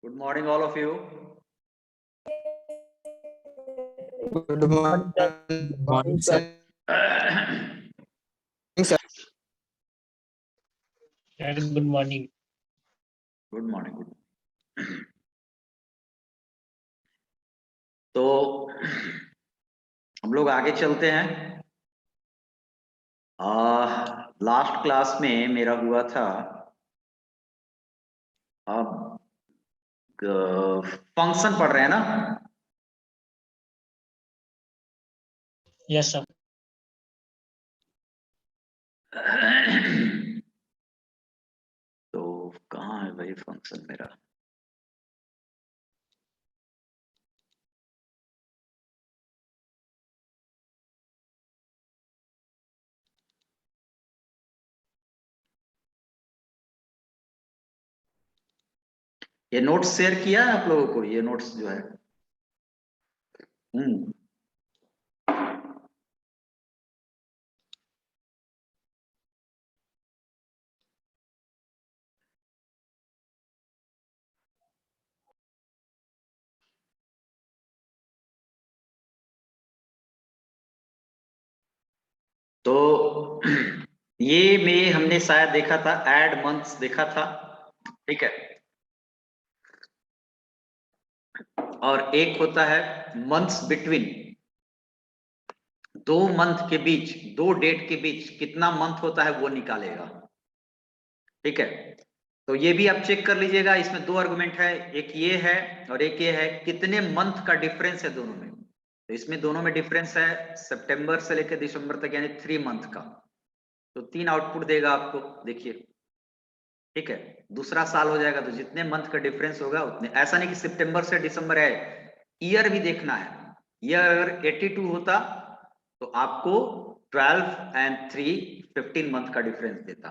Good morning, all of you. Good morning, sir. Good morning. Good morning. तो हम लोग आगे चलते हैं। लास्ट क्लास में मेरा हुआ था अब फंक्शन पढ़ रहे हैं ना? Yes, sir. तो कहाँ है भाई फंक्शन मेरा? ये नोट्स शेयर किया है आप लोगों को? ये नोट्स जो है तो ये में हमने शायद देखा था, ऐड मंथ्स देखा था, ठीक है। और एक होता है मंथ्स बिटवीन, दो मंथ के बीच, दो डेट के बीच कितना मंथ होता है वो निकालेगा, ठीक है। तो ये भी आप चेक कर लीजिएगा। इसमें दो आर्गुमेंट है, एक ये है और एक ये है, कितने मंथ का डिफरेंस है दोनों में। तो इसमें दोनों में डिफरेंस है सितंबर से लेकर दिसंबर तक, यानी 3 मंथ का। तो 3 आउटपुट देगा आपको, देखिए, ठीक है। दूसरा साल हो जाएगा तो जितने मंथ का डिफरेंस होगा उतने। ऐसा नहीं कि सितंबर से दिसंबर है, ईयर भी देखना है। ईयर अगर 82 होता तो आपको 12 एंड 3 15 मंथ का डिफरेंस देता।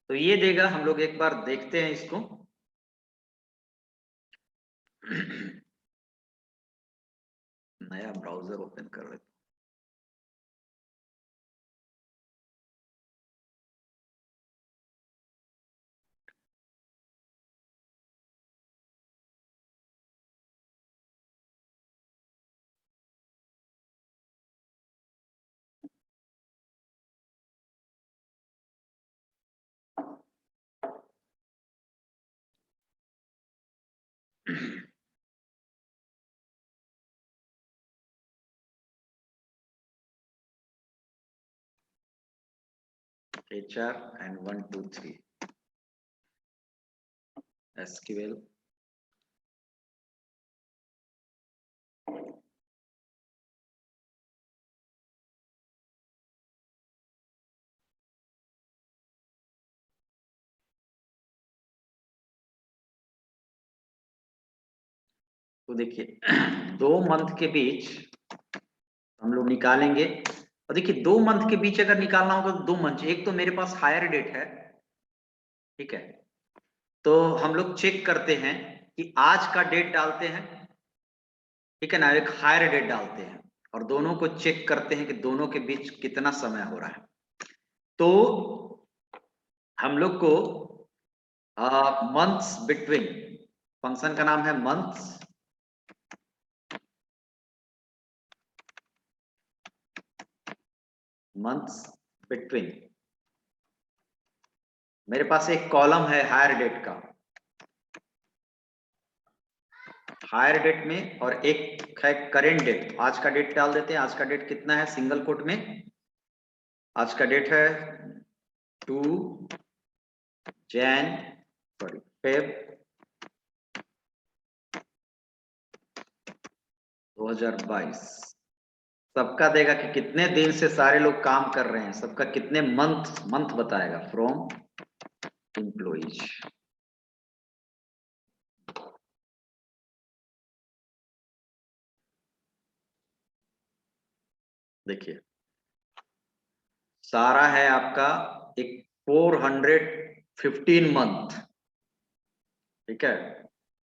तो ये देगा, हम लोग एक बार देखते हैं इसको। नया ब्राउजर ओपन कर लेते। HR and 1 2 3 SQL तो देखिए 2 मंथ के बीच हम लोग निकालेंगे। और देखिए 2 मंथ के बीच अगर निकालना होगा तो 2 मंथ, एक तो मेरे पास हायर डेट है, ठीक है। तो हम लोग चेक करते हैं कि आज का डेट डालते हैं, ठीक है ना, एक हायर डेट डालते हैं और दोनों को चेक करते हैं कि दोनों के बीच कितना समय हो रहा है। तो हम लोग को मंथ्स बिटवीन, फंक्शन का नाम है मंथ्स बिटवीन। मेरे पास एक कॉलम है हायर डेट का, हायर डेट में, और एक है करेंट डेट। आज का डेट डाल देते हैं। आज का डेट कितना है सिंगल कोट में? आज का डेट है 2 Feb 2022। सबका देगा कि कितने दिन से सारे लोग काम कर रहे हैं, सबका कितने मंथ बताएगा फ्रॉम एम्प्लॉइज। देखिए सारा है आपका एक 415 मंथ, ठीक है।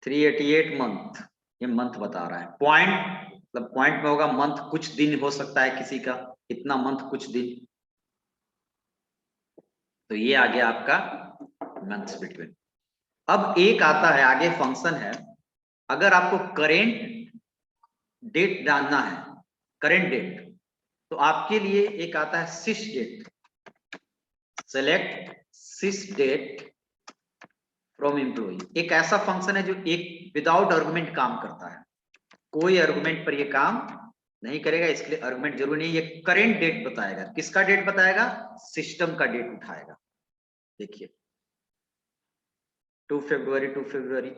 388 मंथ, ये मंथ बता रहा है। पॉइंट मतलब पॉइंट में होगा मंथ, कुछ दिन हो सकता है किसी का, कितना मंथ कुछ दिन। तो ये आ गया आपका मंथ्स बिटवीन। अब एक आता है आगे फंक्शन है, अगर आपको करेंट डेट जानना है, करेंट डेट, तो आपके लिए एक आता है sys date, select sys date from employee. एक ऐसा फंक्शन है जो एक विदाउट आर्गुमेंट काम करता है, कोई आर्गुमेंट पर ये काम नहीं करेगा, इसके लिए आर्गुमेंट जरूरी नहीं, ये करेंट डेट बताएगा। किसका डेट बताएगा? सिस्टम का डेट उठाएगा। देखिए 2 फरवरी 2 फरवरी,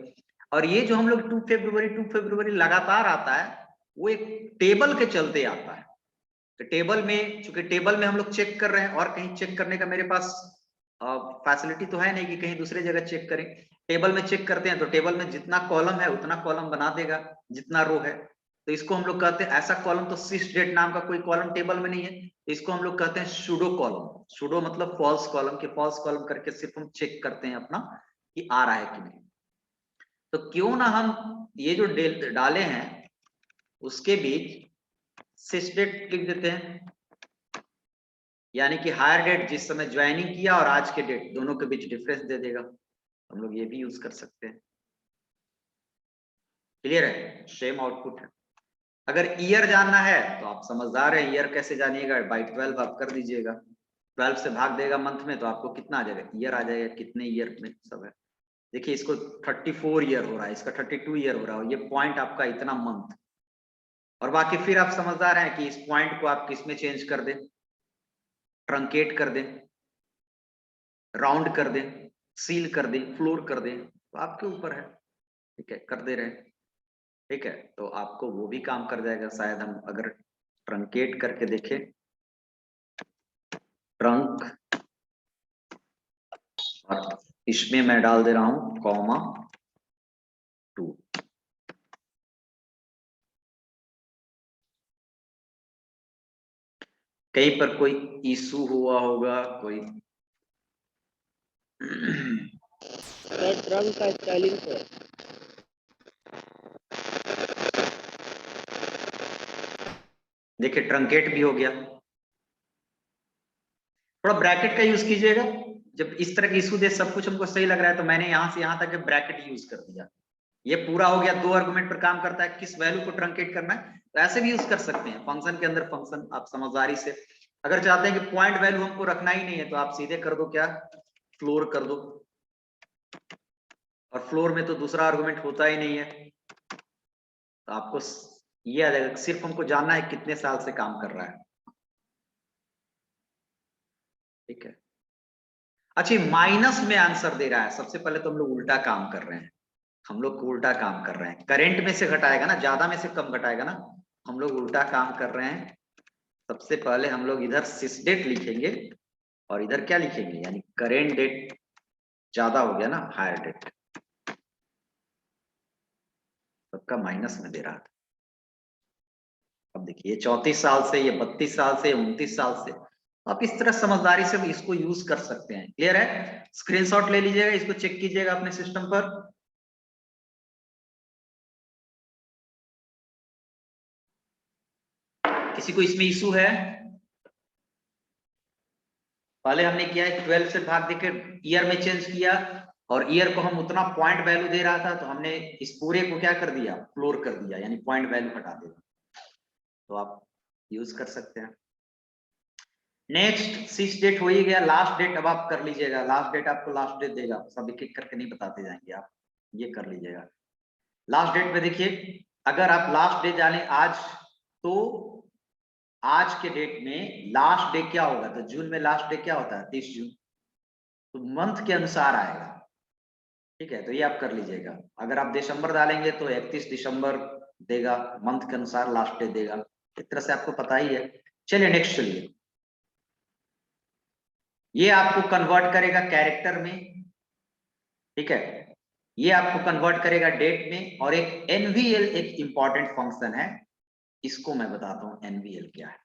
और ये जो हम लोग 2 फरवरी 2 फरवरी लगातार आता है, वो एक टेबल के चलते आता है। तो टेबल में, चूंकि टेबल में हम लोग चेक कर रहे हैं और कहीं चेक करने का मेरे पास फैसिलिटी तो है नहीं कि कहीं दूसरे जगह चेक करें। टेबल में चेक करते हैं तो टेबल में जितना कॉलम है उतना कॉलम बना देगा, जितना रो है। तो इसको हम लोग कहते हैं, ऐसा कॉलम तो सिस डेट नाम का कोई कॉलम टेबल में नहीं है, इसको हम लोग कहते हैं सूडो कॉलम। सूडो मतलब फॉल्स कॉलम, के फॉल्स कॉलम करके सिर्फ हम चेक करते हैं अपना कि आ रहा है कि नहीं। तो क्यों ना हम ये जो डाले हैं उसके बीच सिस डेट लिख देते हैं, यानी कि हायर डेट जिस समय ज्वाइनिंग किया और आज के डेट दोनों के बीच डिफरेंस दे देगा। हम लोग ये भी यूज कर सकते हैं। क्लियर है? सेम आउटपुट है। अगर ईयर जानना है तो आप समझदार हैं, ईयर कैसे जानिएगा? बाई 12 आप कर दीजिएगा, 12 से भाग देगा मंथ में तो आपको कितना आ जाएगा? ईयर आ जाएगा, कितने ईयर में सब है। देखिए इसको 34 ईयर हो रहा है, इसका 32 ईयर हो रहा है, ये पॉइंट आपका इतना मंथ। और बाकी फिर आप समझदार हैं कि इस पॉइंट को आप किस में चेंज कर दें, ट्रंकेट कर दें, राउंड कर दें, सील कर दें, फ्लोर कर दें, तो आपके ऊपर है। ठीक है, कर दे रहे हैं। ठीक है, तो आपको वो भी काम कर जाएगा। शायद हम अगर ट्रंकेट करके देखें, ट्रंक, और इसमें मैं डाल दे रहा हूं कॉमा 2। कहीं पर कोई इशू हुआ होगा, कोई ट्रंक का स्पेलिंग सर। देखिए ट्रंकेट भी हो गया। थोड़ा ब्रैकेट का यूज कीजिएगा जब इस तरह के इशू दे, सब कुछ हमको सही लग रहा है तो मैंने यहां से यहां तक ब्रैकेट यूज कर दिया। ये पूरा हो गया, 2 आर्गुमेंट पर काम करता है, किस वैल्यू को ट्रंकेट करना है, तो ऐसे भी यूज कर सकते हैं फंक्शन के अंदर। फंक्शन आप समझदारी से, अगर चाहते हैं कि पॉइंट वैल्यू हमको रखना ही नहीं है तो आप सीधे कर दो क्या, फ्लोर कर दो, और फ्लोर में तो दूसरा आर्गुमेंट होता ही नहीं है, तो आपको ये आ जाएगा। सिर्फ हमको जानना है कितने साल से काम कर रहा है। ठीक है, अच्छा माइनस में आंसर दे रहा है, सबसे पहले तो हम लोग उल्टा काम कर रहे हैं। हम लोग उल्टा काम कर रहे हैं, करेंट में से घटाएगा ना, ज्यादा में से कम घटाएगा ना, हम लोग उल्टा काम कर रहे हैं। सबसे पहले हम लोग इधर सिस डेट लिखेंगे और इधर क्या लिखेंगे, यानी करेंट डेट ज्यादा हो गया ना, हायर डेट, सबका माइनस में दे रहा था। अब देखिए 34 साल से, ये 32 साल से, 29 साल से, आप इस तरह समझदारी से इसको यूज कर सकते हैं। क्लियर है? स्क्रीनशॉट ले लीजिएगा, इसको चेक कीजिएगा अपने सिस्टम पर। किसी को इसमें इशू है? पहले हमने किया है 12 से भाग देके ईयर में चेंज किया, और ईयर को हम उतना पॉइंट वैल्यू दे रहा था तो हमने इस पूरे को क्या कर दिया, फ्लोर कर दिया, यानी पॉइंट वैल्यू हटा देगा। तो आप यूज कर सकते हैं। नेक्स्ट सिक्स डेट हो ही गया, लास्ट डेट अब आप कर लीजिएगा। लास्ट डेट आपको लास्ट डेट देगा, सब एक एक करके नहीं बताते जाएंगे, आप ये कर लीजिएगा। लास्ट डेट में देखिए, अगर आप लास्ट डेट जाने आज, तो आज के डेट में लास्ट डे क्या होगा, तो जून में लास्ट डे क्या होता है, 30 जून, तो मंथ के अनुसार आएगा। ठीक है, तो ये आप कर लीजिएगा। अगर आप दिसंबर डालेंगे तो 31 दिसंबर देगा, मंथ के अनुसार लास्ट डे देगा। एक तरह से आपको पता ही है। चलिए नेक्स्ट चलिए, ये आपको कन्वर्ट करेगा कैरेक्टर में। ठीक है, ये आपको कन्वर्ट करेगा डेट में। और एक एनवीएल एक इंपॉर्टेंट फंक्शन है, इसको मैं बताता हूं एनवीएल क्या है।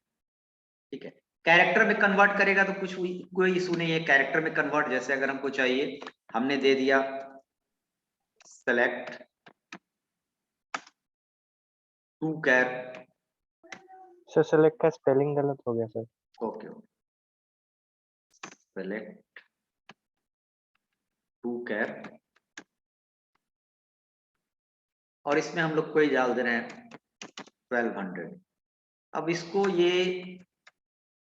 ठीक है, कैरेक्टर में कन्वर्ट करेगा तो कुछ कोई इशू नहीं है। कैरेक्टर में कन्वर्ट, जैसे अगर हमको चाहिए, हमने दे दिया select to char. Sir select का स्पेलिंग गलत हो गया sir. Okay, select to char और इसमें हम लोग कोई डाल दे रहे हैं 1200। अब इसको ये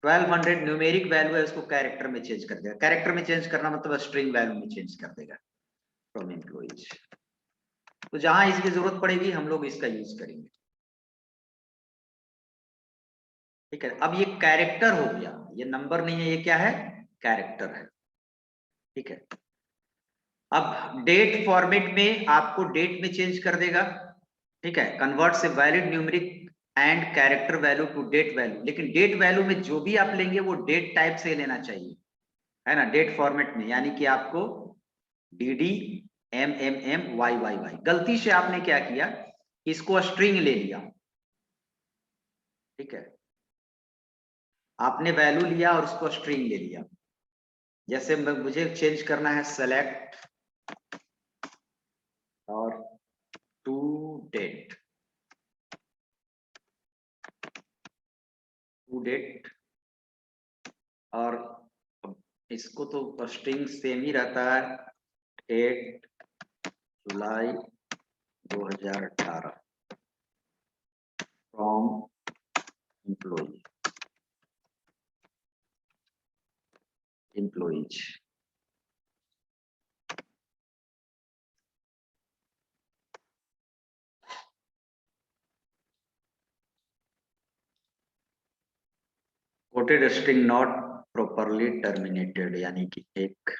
1200 न्यूमेरिक वैल्यू है, उसको कैरेक्टर में चेंज कर देगा। कैरेक्टर में चेंज करना मतलब स्ट्रिंग वैल्यू में चेंज कर देगा फ्रॉम एम्प्लॉइज। तो जहां इसकी जरूरत पड़ेगी हम लोग इसका यूज करेंगे, ठीक है। अब ये कैरेक्टर हो गया, ये नंबर नहीं है, ये क्या है, कैरेक्टर है, ठीक है। अब डेट फॉर्मेट में आपको डेट में चेंज कर देगा, ठीक है। कन्वर्ट से valid numeric and character value to date value, लेकिन डेट वैल्यू में जो भी आप लेंगे वो डेट टाइप से लेना चाहिए, है ना, डेट फॉर्मेट में। यानी कि आपको dd MMMYYY, गलती से आपने क्या किया, इसको स्ट्रिंग ले लिया, ठीक है। आपने वैल्यू लिया और उसको स्ट्रिंग ले लिया। जैसे मुझे चेंज करना है सेलेक्ट और टू डेट, टू डेट, और इसको तो स्ट्रिंग सेम ही रहता है, 8 जुलाई 2018 from employees. Coated string not properly terminated, यानी कि एक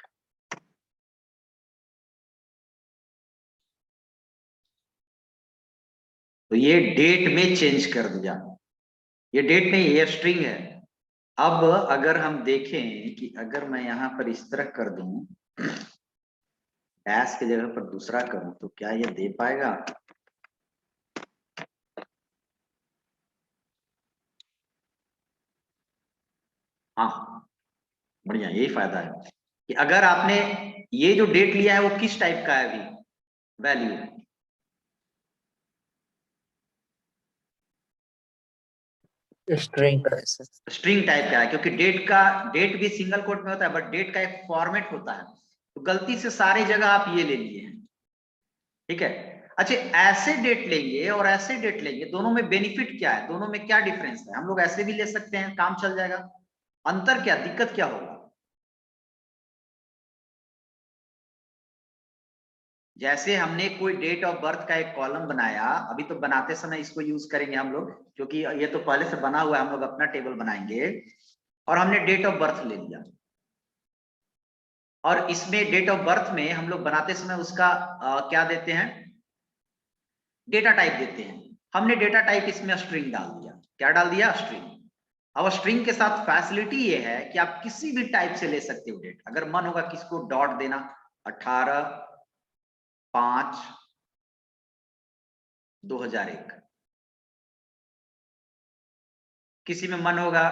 तो ये डेट में चेंज कर दिया, ये डेट नहीं, ये स्ट्रिंग है। अब अगर हम देखें कि अगर मैं यहां पर इस तरह कर दूं, डैश की जगह पर दूसरा करूं, तो क्या ये दे पाएगा? हाँ, बढ़िया, यही फायदा है कि अगर आपने ये जो डेट लिया है वो किस टाइप का है, अभी वैल्यू स्ट्रिंग स्ट्रिंग टाइप का है, क्योंकि डेट भी सिंगल कोट में होता है, बट डेट का एक फॉर्मेट होता है। तो गलती से सारी जगह आप ये ले लिए हैं, ठीक है। अच्छा, ऐसे डेट लेंगे और ऐसे डेट लेंगे, दोनों में बेनिफिट क्या है, दोनों में क्या डिफरेंस है? हम लोग ऐसे भी ले सकते हैं, काम चल जाएगा। अंतर क्या, दिक्कत क्या होगा? जैसे हमने कोई डेट ऑफ बर्थ का एक कॉलम बनाया, अभी तो बनाते समय इसको यूज करेंगे हम लोग, क्योंकि ये तो पहले से बना हुआ है, हम लोग अपना टेबल बनाएंगे। और हमने डेट ऑफ बर्थ ले लिया, और इसमें डेट ऑफ बर्थ में हम लोग बनाते समय उसका क्या देते हैं, डेटा टाइप देते हैं। हमने डेटा टाइप इसमें स्ट्रिंग डाल दिया। क्या डाल दिया? स्ट्रिंग। अब स्ट्रिंग के साथ फैसिलिटी ये है कि आप किसी भी टाइप से ले सकते हो डेट। अगर मन होगा किसको डॉट देना, 18/5/2001, किसी में मन होगा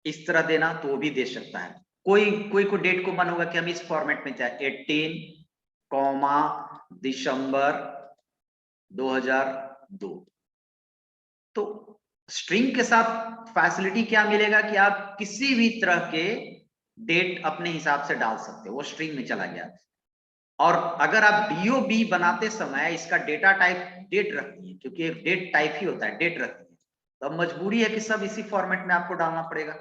इस तरह देना तो वो भी दे सकता है। कोई कोई को डेट को मन होगा कि हम इस फॉर्मेट में चाहे 18/दिसंबर/2002। तो स्ट्रिंग के साथ फैसिलिटी क्या मिलेगा कि आप किसी भी तरह के डेट अपने हिसाब से डाल सकते हो, वो स्ट्रिंग में चला गया। और अगर आप डीओबी बनाते समय इसका डेटा टाइप डेट रखती है, क्योंकि एक डेट टाइप ही होता है, डेट रखती है, तो अब मजबूरी है कि सब इसी फॉर्मेट में आपको डालना पड़ेगा।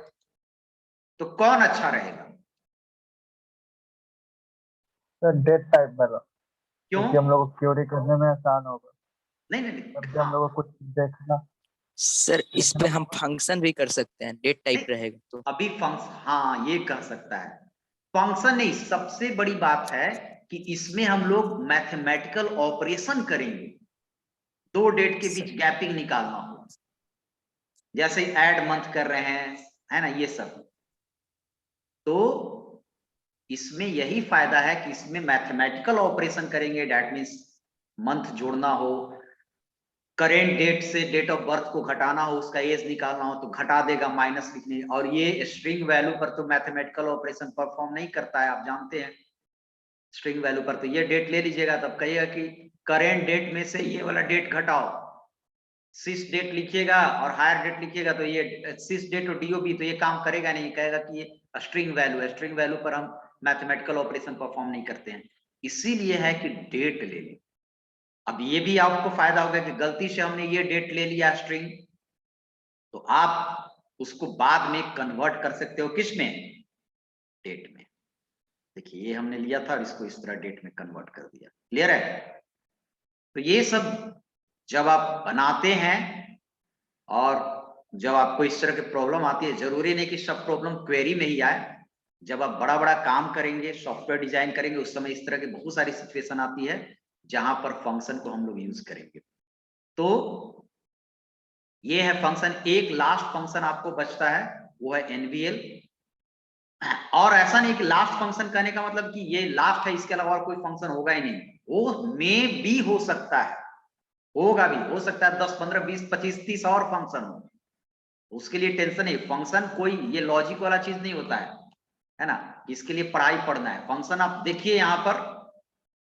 तो कौन अच्छा रहेगा? सर डेट टाइप वाला, क्यों? क्योंकि हम लोग को क्यूरी करने में आसान होगा। नहीं नहीं नहीं, तब भी हम लोग को कुछ देखना। सर इस पे हम फंक्शन भी कर सकते हैं, डेट टाइप रहेगा तो। अभी फंक्शन, हाँ ये कर सकता है। फंक्शन नहीं, सबसे बड़ी बात है कि इसमें हम लोग मैथमेटिकल ऑपरेशन करेंगे, दो डेट के बीच गैपिंग निकालना हो, जैसे ऐड मंथ कर रहे हैं, है ना, ये सब। तो इसमें यही फायदा है कि इसमें मैथमेटिकल ऑपरेशन करेंगे, दैट मीन्स मंथ जोड़ना हो, करेंट डेट से डेट ऑफ बर्थ को घटाना हो, उसका एज निकालना हो तो घटा देगा, माइनस लिखने। और ये स्ट्रिंग वैल्यू पर तो मैथमेटिकल ऑपरेशन परफॉर्म नहीं करता है, आप जानते हैं। स्ट्रिंग वैल्यू पर तो ये डेट ले लीजिएगा, तब कहिएगा कि करेंट डेट में से ये वाला डेट घटाओ, सिस डेट लिखिएगा और हायर डेट लिखिएगा, तो ये सिस डेट और डीओबी तो ये काम करेगा नहीं, कहेगा कि ये स्ट्रिंग वैल्यू है, स्ट्रिंग वैल्यू पर हम मैथमेटिकल ऑपरेशन परफॉर्म नहीं करते हैं। इसीलिए है कि डेट ले लें, अब ये भी आपको फायदा होगा कि गलती से हमने ये डेट ले लिया स्ट्रिंग, तो आप उसको बाद में कन्वर्ट कर सकते हो किस में, डेट में। देखिए ये हमने लिया था और इसको इस तरह डेट में कन्वर्ट कर दिया। क्लियर है? तो ये सब जब आप बनाते हैं और जब आपको इस तरह की प्रॉब्लम आती है, जरूरी नहीं कि सब प्रॉब्लम क्वेरी में ही आए। जब आप बड़ा बड़ा काम करेंगे, सॉफ्टवेयर डिजाइन करेंगे, उस समय इस तरह की बहुत सारी सिचुएशन आती है जहां पर फंक्शन को हम लोग यूज करेंगे। तो ये है फंक्शन। एक लास्ट फंक्शन आपको बचता है, वो है एनवीएल। और ऐसा नहीं कि लास्ट फंक्शन कहने का मतलब कि ये लास्ट है, इसके अलावा और कोई फंक्शन होगा ही नहीं। वो में भी हो सकता है, होगा भी, हो सकता है 10, 15, 20, 25, 30 और फंक्शन हो। उसके लिए टेंशन नहीं। फंक्शन कोई ये लॉजिक वाला चीज नहीं होता है ना। इसके लिए पढ़ाई पढ़ना है। फंक्शन आप देखिए यहाँ पर,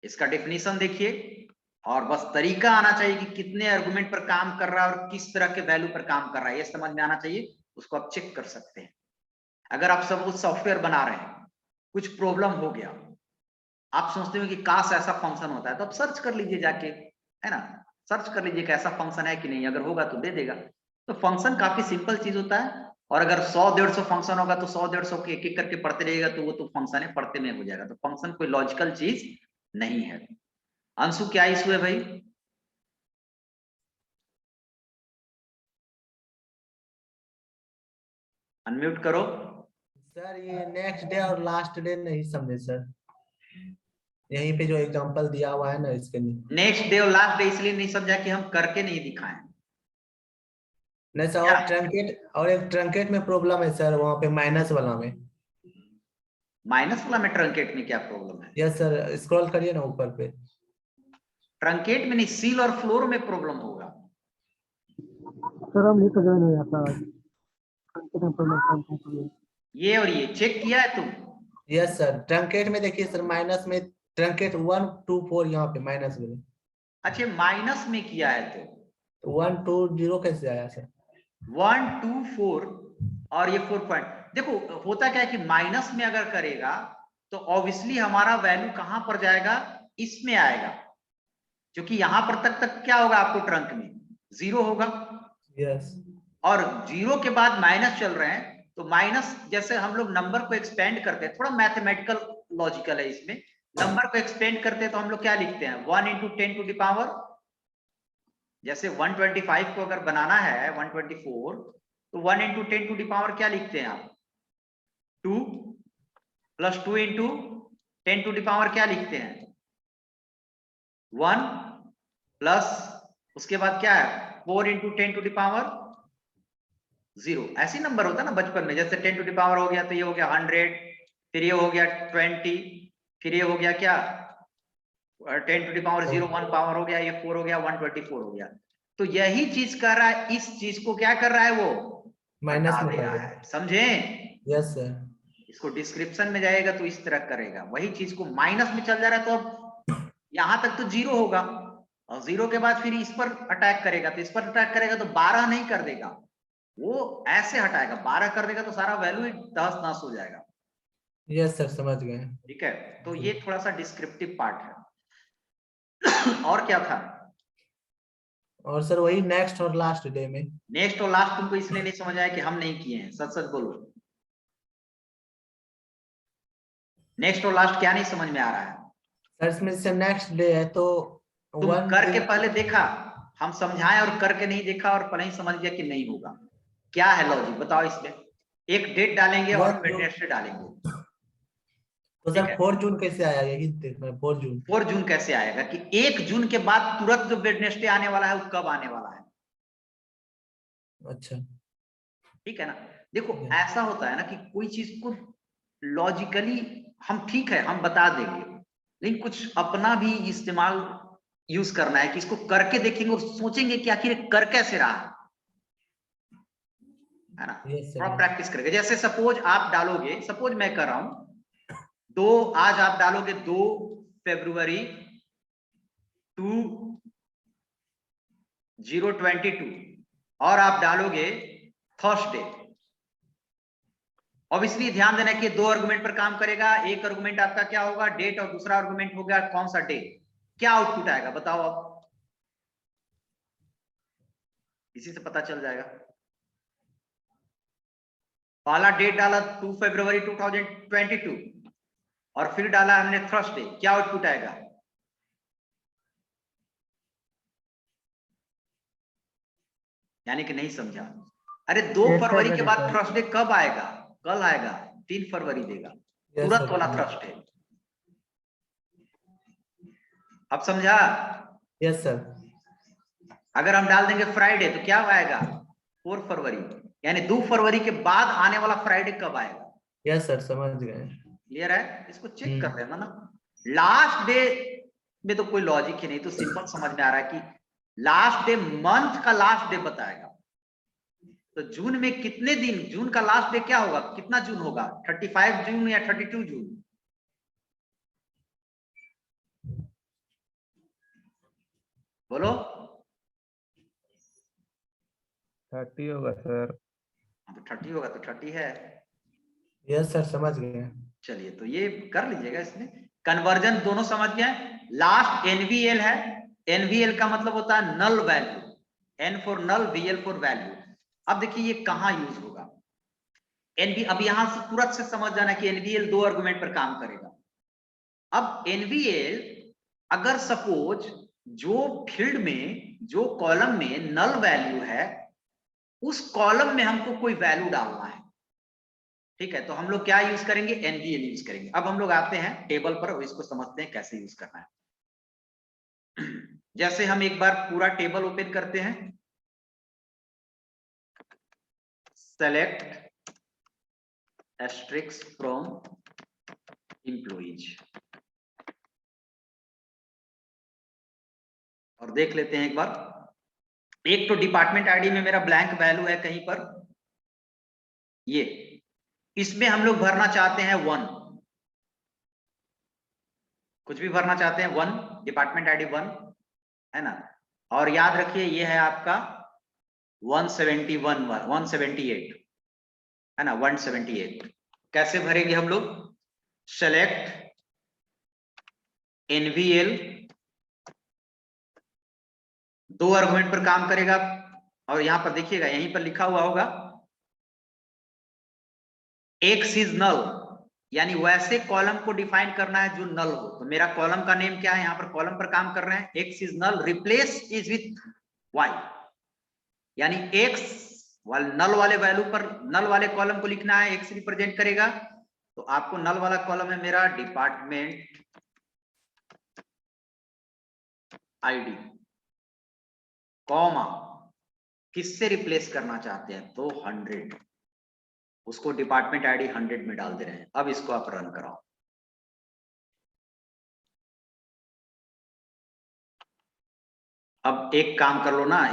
इसका डेफिनेशन देखिए, और बस तरीका आना चाहिए कि कितने आर्गुमेंट पर काम कर रहा है और किस तरह के वैल्यू पर काम कर रहा है, ये समझ में आना चाहिए। उसको आप चेक कर सकते हैं। अगर आप सब कुछ सॉफ्टवेयर बना रहे हैं, कुछ प्रॉब्लम हो गया, आप सोचते हो कि काश ऐसा फंक्शन होता है, तो आप सर्च कर लीजिए जाके, है ना। सर्च कर लीजिए कि ऐसा फंक्शन है कि नहीं, अगर होगा तो दे देगा। तो फंक्शन काफी सिंपल चीज होता है। और अगर 100-150 फंक्शन होगा तो 100-150 के एक एक करके पढ़ते रहेगा, तो वो तो फंक्शन है, पढ़ते में हो जाएगा। तो फंक्शन कोई लॉजिकल चीज नहीं है। अंशु क्या इशू है भाई? अनम्यूट करो। सर ये नेक्स्ट डे और लास्ट डे नहीं समझे सर, यहीं पे जो एग्जांपल दिया हुआ है ना इसके लिए। नेक्स्ट डे और लास्ट डे इसलिए नहीं समझा कि हम करके नहीं दिखाएं। नहीं सर, और एक ट्रंकेट में प्रॉब्लम है सर, वहाँ पे माइनस वाला में। माइनस वाला में ट्रंकेट में क्या प्रॉब्लम है? यस सर, स्क्रॉल करिए ना ऊपर पे। ट्रंकेट में नहीं, सील और फ्लोर में प्रॉब्लम होगा। सर हम नहीं समझ नहीं आता आज। ये और ये चेक किया है तुम? यस सर, ट्रंकेट में देखिए सर, माइनस में ट्रंकेट 1 2 4 यहाँ पे माइनस में। अच्छा माइनस में किया है तो 1 2 0 कैसे आया सर? 1 2 4 और ये 4 पॉइंट। देखो होता क्या है कि माइनस में अगर करेगा तो ऑब्वियसली हमारा वैल्यू कहां पर जाएगा, इसमें आएगा। क्योंकि यहां पर तक क्या होगा आपको ट्रंक में 0 होगा। यस और 0 के बाद माइनस चल रहे हैं, तो माइनस जैसे हम लोग नंबर को एक्सपेंड करते हैं, थोड़ा मैथमेटिकल लॉजिकल है इसमें। नंबर को एक्सपेंड करते हैं तो हम लोग क्या लिखते हैं, 1 × 10 टू द पावर। जैसे 125 को अगर बनाना है 124, तो 1 × 10 टू द पावर क्या लिखते हैं आप, 2 + 2 × 10 टू द पावर क्या लिखते हैं, 1 प्लस उसके बाद क्या है 4 × 10 टू द पावर 0। ऐसी नंबर होता है ना बचपन में, जैसे 10 टू द पावर हो गया तो ये हो गया 100, फिर ये हो गया 20, फिर ये हो गया क्या 10 टू द पावर 0 1 पावर हो गया, ये 4 हो गया 124 हो गया। तो यही चीज कर रहा है, इस चीज को क्या कर रहा है वो माइनस हटा में दे रहा कर है। समझे? Yes sir. इसको डिस्क्रिप्शन में जाएगा तो इस तरह करेगा। वही चीज को माइनस में चल जा रहा है तो अब यहां तक तो 0 होगा, और 0 के बाद फिर इस पर अटैक करेगा, तो इस पर अटैक करेगा तो 12 नहीं कर देगा, वो ऐसे हटाएगा। 12 कर देगा तो सारा वैल्यू ही तहस नहस हो जाएगा। यस सर, समझ गए। ठीक है, तो ये थोड़ा सा डिस्क्रिप्टिव पार्ट है। और क्या था? और सर वही नेक्स्ट और लास्ट डे में। नेक्स्ट और लास्ट तुमको इसलिए नहीं समझ आया कि हम नहीं किए हैं, सच सच बोलो। नेक्स्ट और लास्ट क्या नहीं समझ में आ रहा है? सर इसमें से नेक्स्ट डे है तो तुम 1 करके पहले देखा, हम समझाएं और करके नहीं देखा और पहले ही समझ गया कि नहीं होगा। क्या है लॉजिक बताओ इसमें? एक डेट डालेंगे और वेडनेसडे डालेंगे। तो सर 4 जून कैसे आया, यही देखना है। 4 जून 4 जून कैसे आएगा कि 1 जून के बाद तुरंत जो वेडनेसडे आने वाला है वो कब आने वाला है? अच्छा ठीक है ना। देखो ऐसा होता है ना कि कोई चीज को लॉजिकली हम ठीक है हम बता देंगे, लेकिन कुछ अपना भी इस्तेमाल यूज करना है कि इसको करके देखेंगे और सोचेंगे कि आखिर कर कैसे रहा है ना। थोड़ा प्रैक्टिस करेंगे। जैसे सपोज आप डालोगे, सपोज मैं कर रहा हूं आज आप डालोगे 2 फरवरी 2022 और आप डालोगे थर्सडे। ऑब्वियसली ध्यान देना कि 2 आर्गुमेंट पर काम करेगा। एक आर्गुमेंट आपका क्या होगा, डेट, और दूसरा आर्गुमेंट होगा कौन सा डे। क्या आउटपुट आएगा बताओ आप? इसी से पता चल जाएगा। पहला डेट डाला 2 फरवरी 2022 और फिर डाला हमने थर्सडे, क्या आउटपुट आएगा? यानी कि नहीं समझा। अरे 2 Yes, sir, फरवरी के very बाद sir. थर्सडे कब आएगा? कल आएगा, 3 फरवरी देगा, Yes, तुरंत sir. वाला थर्सडे। अब समझा? Yes sir. अगर हम डाल देंगे फ्राइडे तो क्या आएगा? 4 फरवरी, यानी 2 फरवरी के बाद आने वाला फ्राइडे कब आएगा? यस सर, समझ गए। क्लियर है? इसको चेक कर लेना ना। लास्ट डे में तो कोई लॉजिक ही नहीं, तो सिंपल समझ में आ रहा है कि लास्ट डे मंथ का लास्ट डे बताएगा। तो जून में कितने दिन, जून का लास्ट डे क्या होगा, कितना जून होगा? 35 जून या 32 जून? बोलो। 30 होगा सर। तो 30 होगा तो 30 है। यस सर, समझ गए। चलिए तो ये कर लीजिएगा। इसमें कन्वर्जन दोनों समझ गए। लास्ट एनवीएल है, एनवीएल का मतलब होता है null value, N for null, VL for value. अब देखिए ये कहां यूज होगा। एनवी, अब यहां से तुरंत से समझ जाना कि एनवीएल 2 आर्गुमेंट पर काम करेगा। अब एनवीएल अगर सपोज जो फील्ड में, जो कॉलम में नल वैल्यू है, उस कॉलम में हमको कोई वैल्यू डालना है, ठीक है, तो हम लोग क्या यूज करेंगे? एनवीएल यूज करेंगे। अब हम लोग आते हैं टेबल पर और इसको समझते हैं कैसे यूज करना है। जैसे हम एक बार पूरा टेबल ओपन करते हैं, सेलेक्ट एस्ट्रिक्स फ्रॉम एम्प्लॉइज, और देख लेते हैं एक बार। एक तो डिपार्टमेंट आईडी में मेरा ब्लैंक वैल्यू है कहीं पर, ये इसमें हम लोग भरना चाहते हैं 1, कुछ भी भरना चाहते हैं 1, डिपार्टमेंट आईडी 1 है ना। और याद रखिए ये है आपका 171 178 है ना, 178। कैसे भरेंगे हम लोग? सेलेक्ट एनवीएल, 2 आर्गुमेंट पर काम करेगा। और यहां पर देखिएगा, यहीं पर लिखा हुआ होगा एक्स इज नल, यानी वैसे कॉलम को डिफाइन करना है जो नल हो। तो मेरा कॉलम का नेम क्या है? यहां पर कॉलम पर काम कर रहे हैं, x is null, replace is with y, यानी एक्स नल वाले वैल्यू पर, नल वाले कॉलम को लिखना है, एक्स रिप्रेजेंट करेगा। तो आपको नल वाला कॉलम है मेरा डिपार्टमेंट आईडी, कॉमा किससे रिप्लेस करना चाहते हैं? तो 100, उसको डिपार्टमेंट आईडी 100 में डाल दे रहे हैं। अब इसको आप रन कराओ। अब एक काम कर लो ना,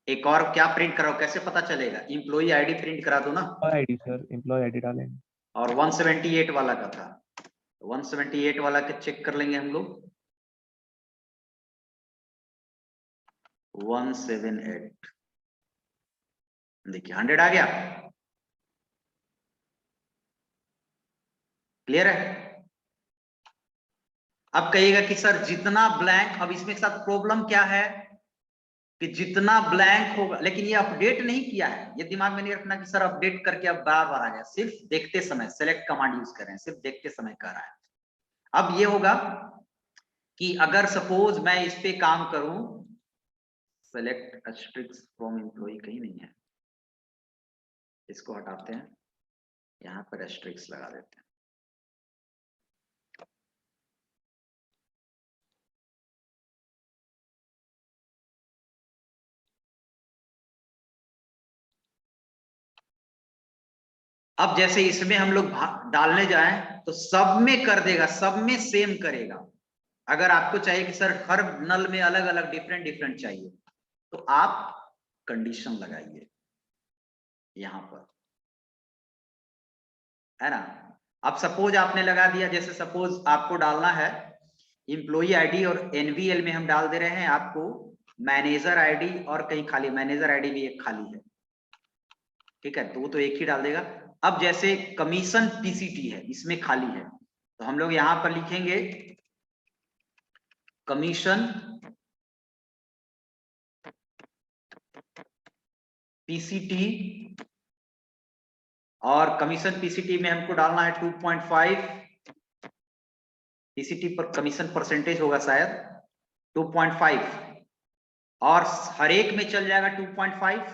एक और क्या प्रिंट कराओ, कैसे पता चलेगा? एम्प्लॉई आईडी प्रिंट करा दो ना। आईडी सर, एम्प्लॉय आईडी डालेंगे। और 178 वाला का था, 178 वाला के चेक कर लेंगे हम लोग। 178 देखिए 100 आ गया। क्लियर है? अब कहिएगा कि सर जितना ब्लैंक, अब इसमें के साथ प्रॉब्लम क्या है कि जितना ब्लैंक होगा, लेकिन ये अपडेट नहीं किया है, ये दिमाग में नहीं रखना कि सर अपडेट करके अब बार बार आ गया। सिर्फ देखते समय सेलेक्ट कमांड यूज कर रहे हैं, सिर्फ देखते समय कर रहा है। अब ये होगा कि अगर सपोज मैं इस पे काम करूं, सेलेक्ट एस्ट्रिक्स फ्रॉम एम्प्लॉय, कहीं नहीं है, इसको हटाते हैं, यहां पर एस्ट्रिक्स लगा देते हैं। अब जैसे इसमें हम लोग डालने जाएं तो सब में कर देगा, सब में सेम करेगा। अगर आपको चाहिए कि सर हर नल में अलग अलग डिफरेंट डिफरेंट चाहिए, तो आप कंडीशन लगाइए यहां पर, है ना। अब सपोज आपने लगा दिया, जैसे सपोज आपको डालना है एम्प्लॉई आईडी, और एनवीएल में हम डाल दे रहे हैं आपको मैनेजर आईडी, और कहीं खाली मैनेजर आईडी भी एक खाली है, ठीक है, तो वो तो एक ही डाल देगा। अब जैसे कमीशन पीसीटी है, इसमें खाली है, तो हम लोग यहां पर लिखेंगे कमीशन पीसीटी और कमीशन पीसीटी में हमको डालना है 2.5, पीसीटी पर कमीशन परसेंटेज होगा शायद 2.5 और हर एक में चल जाएगा 2.5।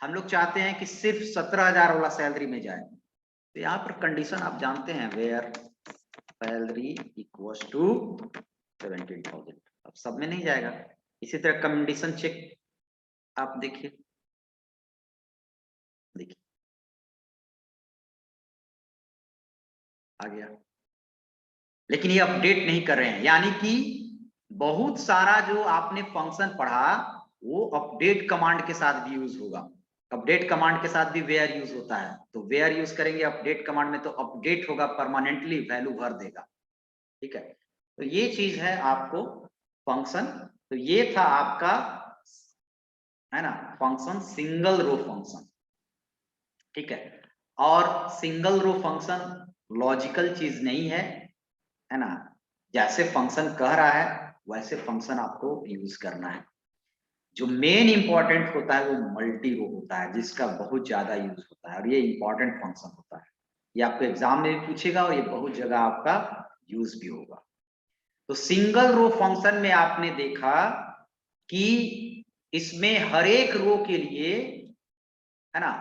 हम लोग चाहते हैं कि सिर्फ 17,000 वाला सैलरी में जाए, तो यहाँ पर कंडीशन आप जानते हैं, वेयर सैलरी इक्वल्स टू 17,000। अब सब में नहीं जाएगा। इसी तरह कंडीशन चेक आप देखिए आ गया, लेकिन ये अपडेट नहीं कर रहे हैं, यानी कि बहुत सारा जो आपने फंक्शन पढ़ा वो अपडेट कमांड के साथ भी यूज होगा। अपडेट कमांड के साथ भी वेयर यूज होता है, तो वेयर यूज करेंगे अपडेट कमांड में तो अपडेट होगा, परमानेंटली वैल्यू भर देगा। ठीक है, तो ये चीज है आपको फंक्शन। तो ये था आपका, है ना, फंक्शन सिंगल रो फंक्शन। ठीक है, और सिंगल रो फंक्शन लॉजिकल चीज नहीं है, है ना, जैसे फंक्शन कह रहा है वैसे फंक्शन आपको यूज करना है। जो मेन इंपॉर्टेंट होता है वो मल्टी रो होता है, जिसका बहुत ज्यादा यूज होता है, और ये इंपॉर्टेंट फंक्शन होता है। ये आपको एग्जाम में भी पूछेगा और ये बहुत जगह आपका यूज भी होगा। तो सिंगल रो फंक्शन में आपने देखा कि इसमें हर एक रो के लिए, है ना,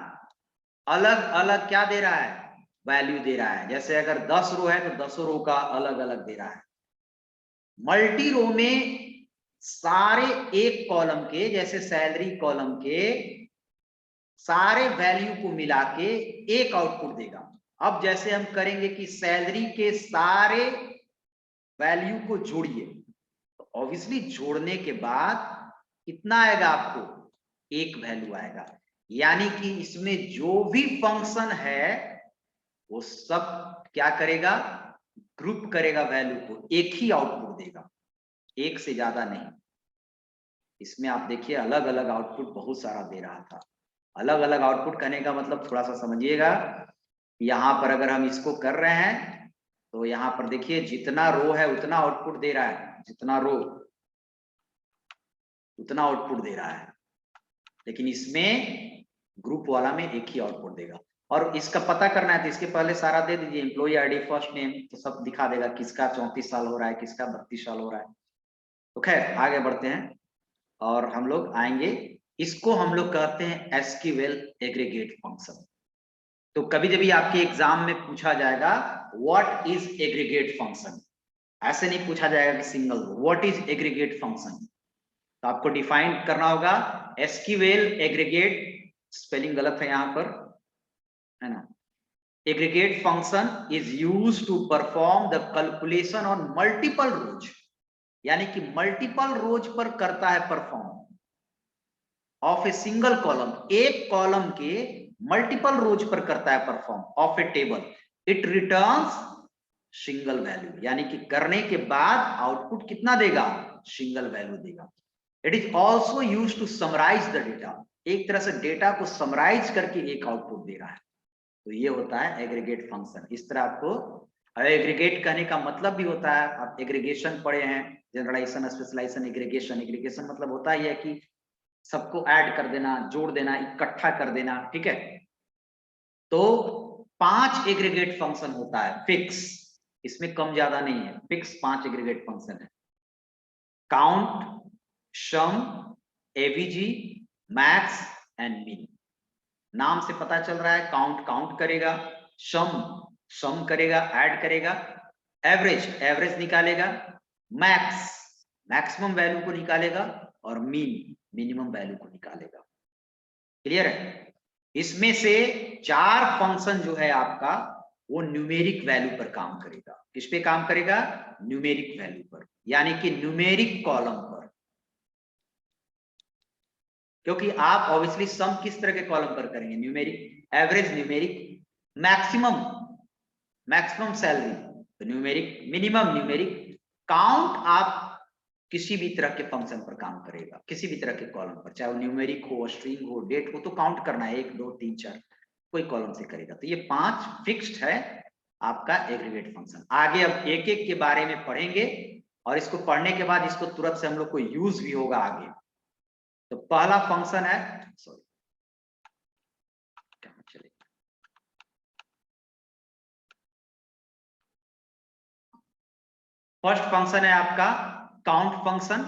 अलग अलग क्या दे रहा है, वैल्यू दे रहा है। जैसे अगर 10 रो है तो 10 रो का अलग अलग दे रहा है। मल्टी रो में सारे एक कॉलम के, जैसे सैलरी कॉलम के सारे वैल्यू को मिला के एक आउटपुट देगा। अब जैसे हम करेंगे कि सैलरी के सारे वैल्यू को जोड़िए, तो ऑब्वियसली जोड़ने के बाद कितना आएगा, आपको एक वैल्यू आएगा। यानी कि इसमें जो भी फंक्शन है वो सब क्या करेगा, ग्रुप करेगा वैल्यू को, एक ही आउटपुट देगा, एक से ज्यादा नहीं। इसमें आप देखिए अलग अलग आउटपुट बहुत सारा दे रहा था। अलग अलग आउटपुट करने का मतलब थोड़ा सा समझिएगा, यहाँ पर अगर हम इसको कर रहे हैं तो यहाँ पर देखिए जितना रो है उतना आउटपुट दे रहा है, जितना रो उतना आउटपुट दे रहा है, लेकिन इसमें ग्रुप वाला में एक ही आउटपुट देगा। और इसका पता करना है तो इसके पहले सारा दे दीजिए, एम्प्लॉय आईडी, फर्स्ट नेम, तो सब दिखा देगा किसका 34 साल हो रहा है, किसका 32 साल हो रहा है। तो खैर आगे बढ़ते हैं और हम लोग आएंगे, इसको हम लोग कहते हैं एसक्यूएल एग्रीगेट फंक्शन। तो कभी कभी आपके एग्जाम में पूछा जाएगा व्हाट इज एग्रीगेट फंक्शन, ऐसे नहीं पूछा जाएगा कि single row, what is aggregate function. तो आपको डिफाइन करना होगा एसक्यूएल एग्रीगेट, स्पेलिंग गलत है यहाँ पर, है ना। Aggregate function is used to perform the calculation on multiple rows, यानी कि मल्टीपल रोज पर करता है perform, of a single column, एक कॉलम के मल्टीपल रोज पर करता है perform, of a table, it returns single value, यानी कि करने के बाद आउटपुट कितना देगा, सिंगल वैल्यू देगा। It is also used to summarise the data, एक तरह से डेटा को समराइज करके एक आउटपुट दे रहा है, तो ये होता है एग्रीगेट फंक्शन। इस तरह आपको एग्रीगेट करने का मतलब भी होता है, आप एग्रीगेशन पढ़े हैं, जनरलाइजेशन, स्पेशलाइजेशन, एग्रीगेशन। एग्रीगेशन मतलब होता ही है कि सबको ऐड कर देना, जोड़ देना, इकट्ठा कर देना, ठीक है। तो 5 एग्रीगेट फंक्शन होता है फिक्स, इसमें कम ज्यादा नहीं है, फिक्स 5 एग्रीगेट फंक्शन है। Count, sum, AVG, max and min. नाम से पता चल रहा है काउंट काउंट करेगा, सम करेगा, ऐड करेगा, एवरेज एवरेज निकालेगा, मैक्स मैक्सिमम वैल्यू को निकालेगा, और मीन मिनिमम वैल्यू को निकालेगा। क्लियर है। इसमें से 4 फंक्शन जो है आपका वो न्यूमेरिक वैल्यू पर काम करेगा। किस पे काम करेगा, न्यूमेरिक वैल्यू पर, यानी कि न्यूमेरिक कॉलम पर। क्योंकि आप ऑब्वियसली सम किस तरह के कॉलम पर करेंगे, numeric, average numeric, maximum salary तो न्यूमेरिक, मिनिमम न्यूमेरिक, काउंट आप किसी भी तरह के फंक्शन पर काम करेगा, किसी भी तरह के कॉलम पर, चाहे वो न्यूमेरिक हो, स्ट्रिंग हो, डेट हो, तो काउंट करना है 1 2 3 4 कोई कॉलम से करेगा। तो ये 5 फिक्स्ड है आपका एग्रीगेट फंक्शन। आगे अब एक एक के बारे में पढ़ेंगे, और इसको पढ़ने के बाद इसको तुरंत से हम लोग को यूज भी होगा आगे। तो पहला फंक्शन है, सॉरी, फर्स्ट फंक्शन है आपका count function.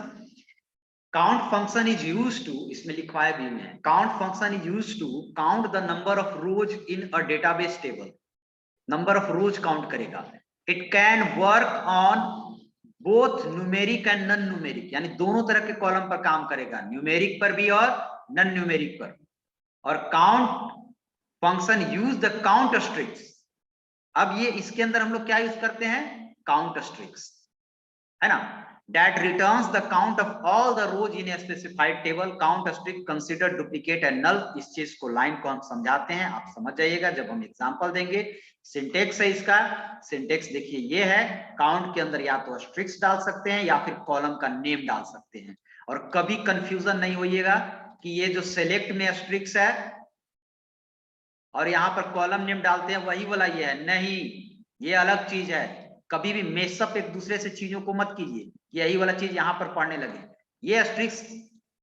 Count function is used to, इसमें लिखवाया भी है, count function is used to count the number of rows in a database table. Number of rows count करेगा। It can work on both numeric and non numeric, यानी दोनों तरह के column पर काम करेगा, न्यूमेरिक पर भी और नॉन न्यूमेरिक पर। और count function use the count स्ट्रिक्स। अब ये इसके अंदर हम लोग क्या यूज करते हैं, काउंट स्ट्रिक्स, है ना, that returns the count of all the rows in a specified table. count strict consider duplicate and null। इस चीज को लाइन को हम समझाते हैं, आप समझ जाइएगा जब हम एग्जांपल देंगे। सिंटेक्स है इसका, सिंटेक्स देखिए ये है, काउंट के अंदर या तो स्ट्रिक्स डाल सकते हैं या फिर कॉलम का नेम डाल सकते हैं। और कभी कंफ्यूजन नहीं होइएगा कि ये जो सेलेक्ट में स्ट्रिक्स है और यहाँ पर कॉलम नेम डालते हैं वही वाला ये है, नहीं, ये अलग चीज है। कभी भी मेसअप एक दूसरे से चीजों को मत कीजिए, यही वाला चीज यहाँ पर पढ़ने लगे। ये स्ट्रिक्स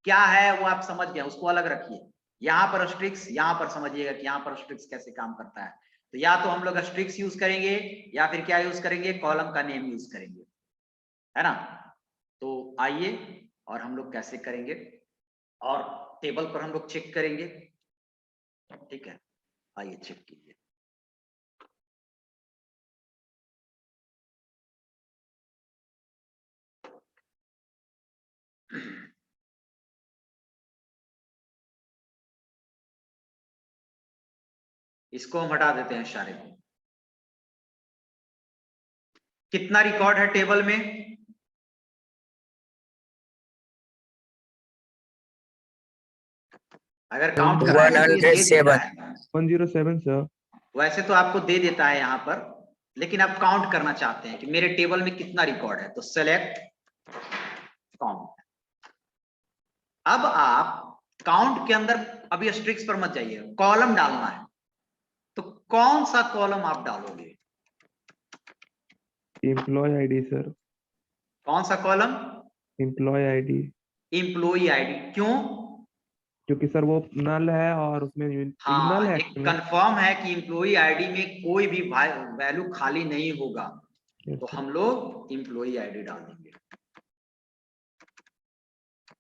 क्या है वो आप समझ गए, उसको अलग रखिए। यहाँ पर स्ट्रिक्स, यहाँ पर समझिएगा कि यहाँ पर स्ट्रिक्स कैसे काम करता है। तो या तो हम लोग स्ट्रिक्स यूज करेंगे या फिर क्या यूज करेंगे, कॉलम का नेम यूज करेंगे, है ना। तो आइए और हम लोग कैसे करेंगे, और टेबल पर हम लोग चेक करेंगे, ठीक है। आइए चेक कीजिए। इसको हम हटा देते हैं सारे को। कितना रिकॉर्ड है टेबल में, अगर काउंट कराएगा तो ये दे देता है 107 सर। वैसे तो आपको दे देता है यहाँ पर, लेकिन आप काउंट करना चाहते हैं कि मेरे टेबल में कितना रिकॉर्ड है, तो सेलेक्ट काउंट। अब आप काउंट के अंदर अभी स्ट्रिक्स पर मत जाइए, कॉलम डालना है। तो कौन सा कॉलम आप डालोगे, एम्प्लॉय आईडी सर। कौन सा column, employee ID. Employee ID, क्यों, क्योंकि सर वो नल है और उसमें हाँ, नल है एक कंफर्म है कि एम्प्लॉय आईडी में कोई भी वैल्यू खाली नहीं होगा, तो हम लोग एम्प्लॉय आईडी डाल देंगे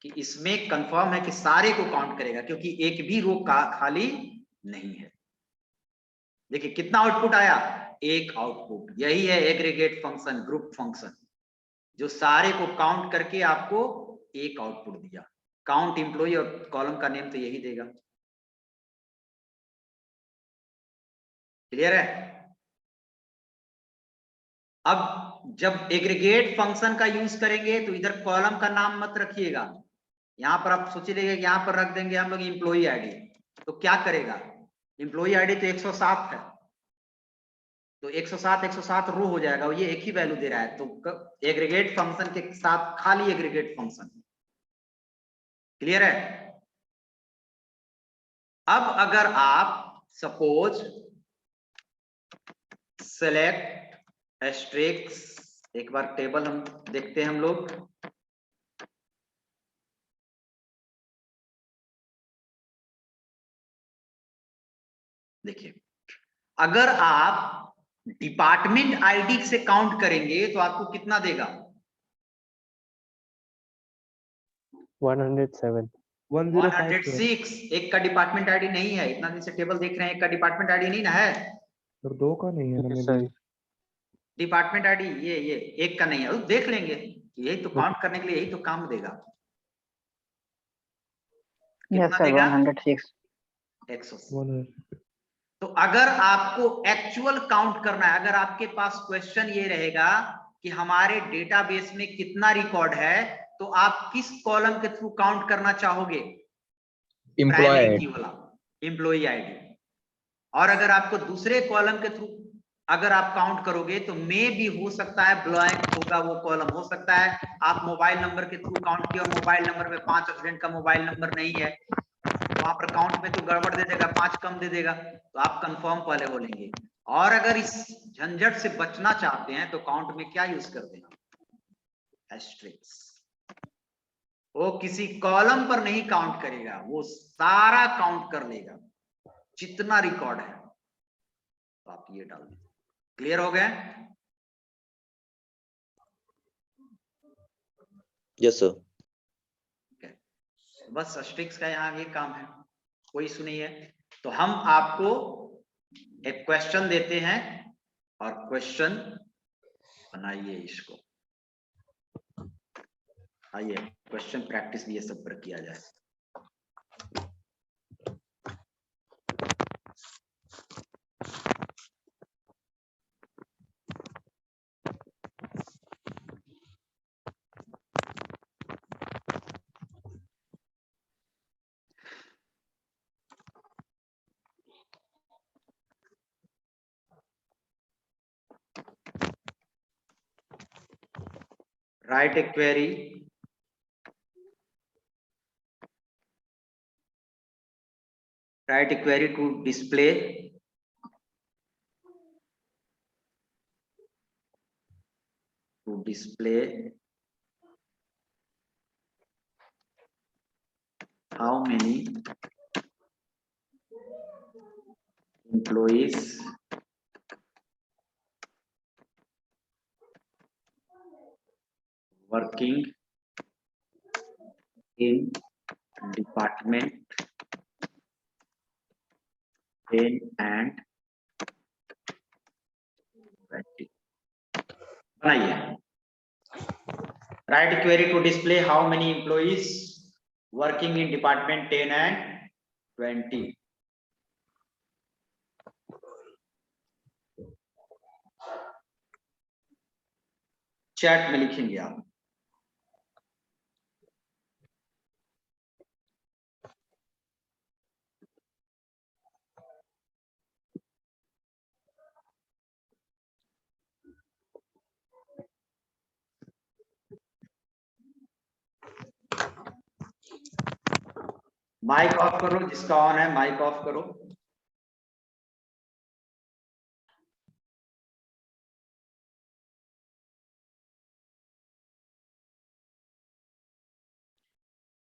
कि इसमें कंफर्म है कि सारे को काउंट करेगा, क्योंकि एक भी रो का खाली नहीं है। देखिए कितना आउटपुट आया, एक आउटपुट। यही है एग्रीगेट फंक्शन, ग्रुप फंक्शन, जो सारे को काउंट करके आपको एक आउटपुट दिया। काउंट एम्प्लॉय और कॉलम का नेम तो यही देगा। क्लियर है। अब जब एग्रीगेट फंक्शन का यूज करेंगे तो इधर कॉलम का नाम मत रखिएगा, यहां पर आप सोचिएगा कि यहां पर रख देंगे हम लोग एम्प्लॉय आईडी, तो क्या करेगा, एम्प्लॉय आईडी तो 107 है, तो 107 रो हो जाएगा, और ये एक ही वैल्यू दे रहा है, तो एग्रीगेट फंक्शन के साथ खाली एग्रीगेट फंक्शन। क्लियर है। अब अगर आप सपोज सेलेक्ट एस्ट्रिक्स, एक बार टेबल हम देखते हैं हम लोग, देखिए अगर आप डिपार्टमेंट आईडी से काउंट करेंगे तो आपको कितना देगा, 107। 106। एक का डिपार्टमेंट आईडी नहीं है, इतना दिन से टेबल देख रहे हैं, एक का डिपार्टमेंट आईडी नहीं ना है, सर 2 का नहीं है ना Yes, मेरे। डिपार्टमेंट आईडी ये एक का नहीं है, तो देख लेंगे, यही तो काउंट करने के लिए यही तो काम देगा। Yes sir 106। 100। तो अगर आपको एक्चुअल काउंट करना है, अगर आपके पास क्वेश्चन ये रहेगा कि हमारे डेटाबेस में कितना रिकॉर्ड है, तो आप किस कॉलम के थ्रू काउंट करना चाहोगे, प्राइमरी की वाला एम्प्लॉय आईडी। और अगर आपको दूसरे कॉलम के थ्रू अगर आप काउंट करोगे तो मे भी हो सकता है ब्लैंक होगा वो कॉलम, हो सकता है आप मोबाइल नंबर के थ्रू काउंट किया और मोबाइल नंबर में 5 स्टूडेंट का मोबाइल नंबर नहीं है, वहां पर काउंट में तो गड़बड़ दे देगा, 5 कम दे देगा, तो आप कंफर्म पहले बोलेंगे। और अगर इस झंझट से बचना चाहते हैं तो काउंट में क्या यूज करते हैं, एस्ट्रिक्स। वो किसी कॉलम पर नहीं काउंट करेगा, वो सारा काउंट कर लेगा जितना रिकॉर्ड है, तो आप ये डाल दीजिए। क्लियर हो गया। Yes sir. बस स्ट्रिक्स का यहाँ ये काम है, कोई इशू नहीं है। तो हम आपको एक क्वेश्चन देते हैं और क्वेश्चन बनाइए इसको। आइए क्वेश्चन प्रैक्टिस भी ये सब पर किया जाए। Write a query to display how many employees working in department 10 and 20। बनाइए। Write a query to display how many employees working in department 10 and 20। Chat में लिखेंगे आप। माइक ऑफ करो, जिसका ऑन है माइक ऑफ करो।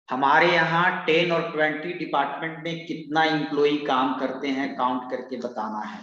हमारे यहाँ 10 और 20 डिपार्टमेंट में कितना एम्प्लॉई काम करते हैं काउंट करके बताना है।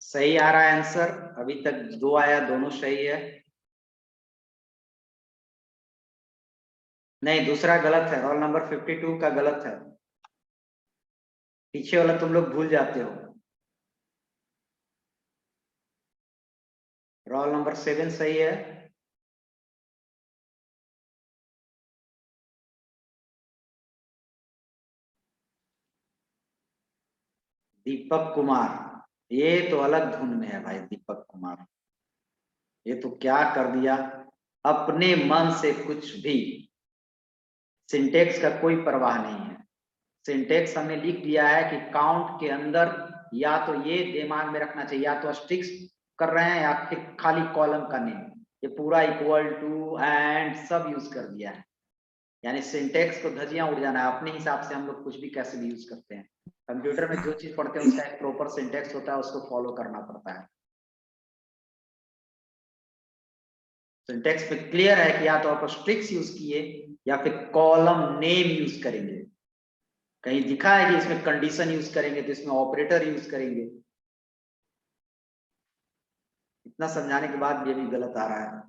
सही आ रहा है आंसर? अभी तक 2 आया, दोनों सही है। नहीं, दूसरा गलत है, रोल नंबर 52 का गलत है। पीछे वाला तुम लोग भूल जाते हो। रोल नंबर 7 सही है। दीपक कुमार, ये तो अलग धुन में है भाई। दीपक कुमार ये तो क्या कर दिया, अपने मन से कुछ भी। सिंटेक्स का कोई परवाह नहीं है। सिंटेक्स हमने लिख दिया है कि काउंट के अंदर या तो ये दिमाग में रखना चाहिए, या तो स्ट्रिक्स कर रहे हैं या फिर खाली कॉलम का नेम। ये पूरा इक्वल टू एंड सब यूज कर दिया है, यानी सिंटेक्स को धजियां उड़ जाना है। अपने हिसाब से हम लोग कुछ भी कैसे भी यूज करते हैं। कंप्यूटर में जो चीज पढ़ते हैं उसका एक प्रॉपर सिंटेक्स होता है, उसको फॉलो करना पड़ता है। सिंटेक्स पे क्लियर है कि या तो आप स्ट्रिक्स यूज किए या फिर कॉलम नेम यूज करेंगे। कहीं दिखा है कि इसमें कंडीशन यूज करेंगे तो इसमें ऑपरेटर यूज करेंगे। इतना समझाने के बाद ये भी गलत आ रहा है।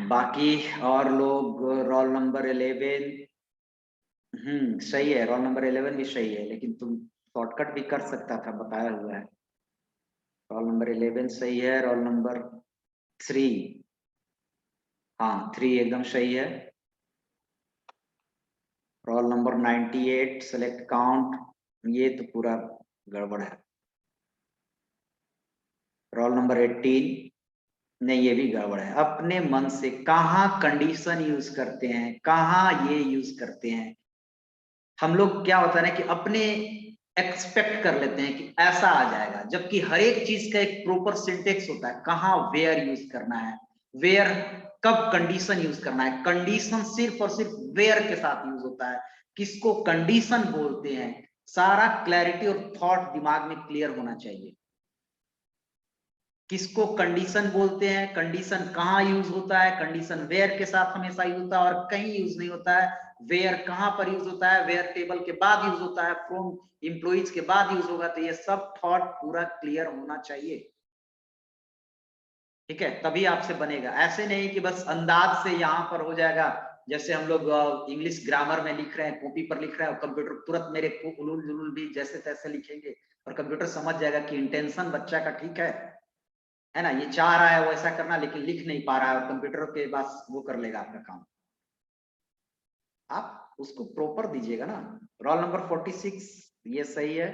बाकी और लोग रोल नंबर 11 सही है। रोल नंबर 11 भी सही है, लेकिन तुम शॉर्टकट भी कर सकता था, बताया हुआ है। रोल नंबर 11 सही है। रोल नंबर 3, हाँ 3 एकदम सही है। रोल नंबर 98 सेलेक्ट काउंट, ये तो पूरा गड़बड़ है। रोल नंबर 18 नहीं, ये भी गड़बड़ है। अपने मन से कहाँ कंडीशन यूज करते हैं, कहाँ ये यूज करते हैं। हम लोग क्या होता है ना कि अपने एक्सपेक्ट कर लेते हैं कि ऐसा आ जाएगा, जबकि हर एक चीज का एक प्रॉपर सिंटेक्स होता है। कहाँ वेयर यूज करना है, वेयर कब कंडीशन यूज करना है। कंडीशन सिर्फ और सिर्फ वेयर के साथ यूज होता है। किसको कंडीशन बोलते हैं, सारा क्लैरिटी और थॉट दिमाग में क्लियर होना चाहिए। किसको कंडीशन बोलते हैं, कंडीशन कहाँ यूज होता है, कंडीशन वेयर के साथ हमेशा यूज होता है और कहीं यूज नहीं होता है। वेयर कहाँ पर यूज होता है, वेयर टेबल के बाद यूज होता है, फ्रॉम एम्प्लॉइज के बाद यूज होगा। तो ये सब थॉट पूरा क्लियर होना चाहिए, ठीक है, तभी आपसे बनेगा। ऐसे नहीं कि बस अंदाज से यहाँ पर हो जाएगा। जैसे हम लोग इंग्लिश ग्रामर में लिख रहे हैं, कॉपी पर लिख रहे हैं, और कंप्यूटर तुरंत मेरे को उलूल जुलूल भी जैसे तैसे लिखेंगे और कंप्यूटर समझ जाएगा कि इंटेंशन बच्चा का ठीक है ना, ये चाह रहा है वो ऐसा करना, लेकिन लिख नहीं पा रहा है, और कंप्यूटर के पास वो कर लेगा आपका काम। आप उसको प्रॉपर दीजिएगा ना। रोल नंबर 46 ये सही है।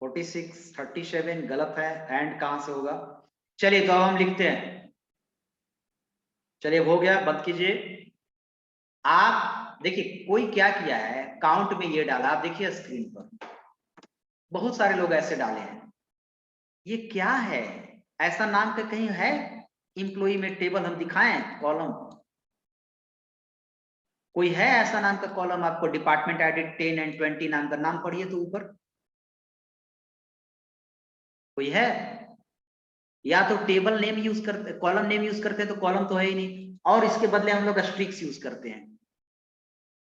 फोर्टी 37 गलत है। एंड कहां से होगा। चलिए तो अब हम लिखते हैं। चलिए हो गया, बंद कीजिए। आप देखिए कोई क्या किया है, काउंट में ये डाला, आप देखिए स्क्रीन पर बहुत सारे लोग ऐसे डाले हैं। ये क्या है, ऐसा नाम का कहीं है इंप्लॉई में टेबल, हम दिखाएं कॉलम। कोई है ऐसा नाम का कॉलम आपको, डिपार्टमेंट आईडी 10 एंड 20 नाम का, नाम पढ़िए तो ऊपर कोई है। या तो टेबल नेम यूज करते, कॉलम नेम यूज करते हैं, तो कॉलम तो है ही नहीं, और इसके बदले हम लोग स्ट्रिक्स यूज करते हैं।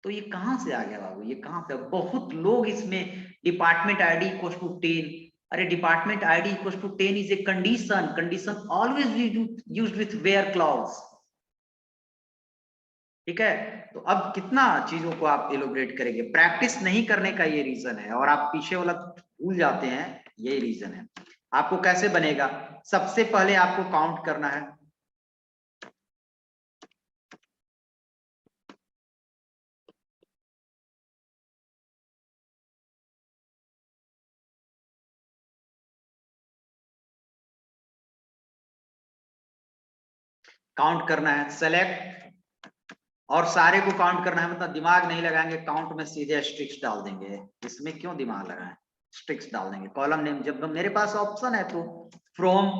तो ये कहां से आ गया बाबू, ये कहां से। बहुत लोग इसमें डिपार्टमेंट आईडी इक्वल टू 10, अरे department ID equal to 10 is a condition, condition always used with where clause, ठीक है। तो अब कितना चीजों को आप एलोबरेट करेंगे, प्रैक्टिस नहीं करने का ये रीजन है, और आप पीछे वाला भूल जाते हैं, यही रीजन है। आपको कैसे बनेगा, सबसे पहले आपको काउंट करना है। काउंट करना है, सेलेक्ट, और सारे को काउंट करना है, मतलब दिमाग नहीं लगाएंगे काउंट में, सीधे स्ट्रिक्स डाल देंगे। इसमें क्यों दिमाग लगाएं, स्ट्रिक्स डाल देंगे। कॉलम नेम जब मेरे पास ऑप्शन है, तो फ्रॉम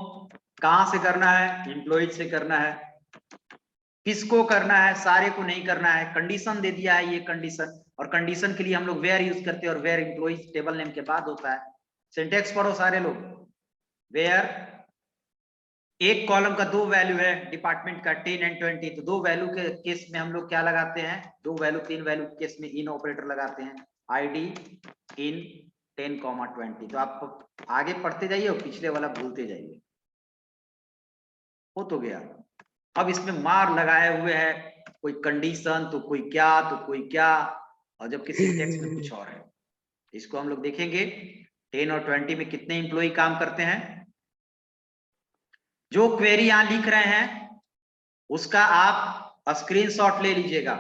कहां से करना है, एम्प्लॉइज से करना है, किसको करना है, सारे को नहीं करना है। कंडीशन दे दिया है, ये कंडीशन, और कंडीशन के लिए हम लोग वेयर यूज करते हैं, और वेयर एम्प्लॉइज टेबल नेम के बाद होता है। सिंटेक्स पढ़ो सारे लोग। वेयर एक कॉलम का दो वैल्यू है, डिपार्टमेंट का 10 एंड 20, तो दो वैल्यू के केस में हम लोग क्या लगाते हैं, दो वैल्यू 3 वैल्यू के केस में इन ऑपरेटर लगाते हैं, आईडी इन 10, 20। तो आप आगे पढ़ते जाइए और पिछले वाला भूलते जाइए। हो तो गया। अब इसमें मार लगाए हुए है, कोई कंडीशन तो कोई क्या, तो कोई क्या, और जबकि सिंटेक्स में कुछ और है। इसको हम लोग देखेंगे 10 और 20 में कितने इंप्लॉई काम करते हैं। जो क्वेरी यहां लिख रहे हैं उसका आप स्क्रीनशॉट ले लीजिएगा।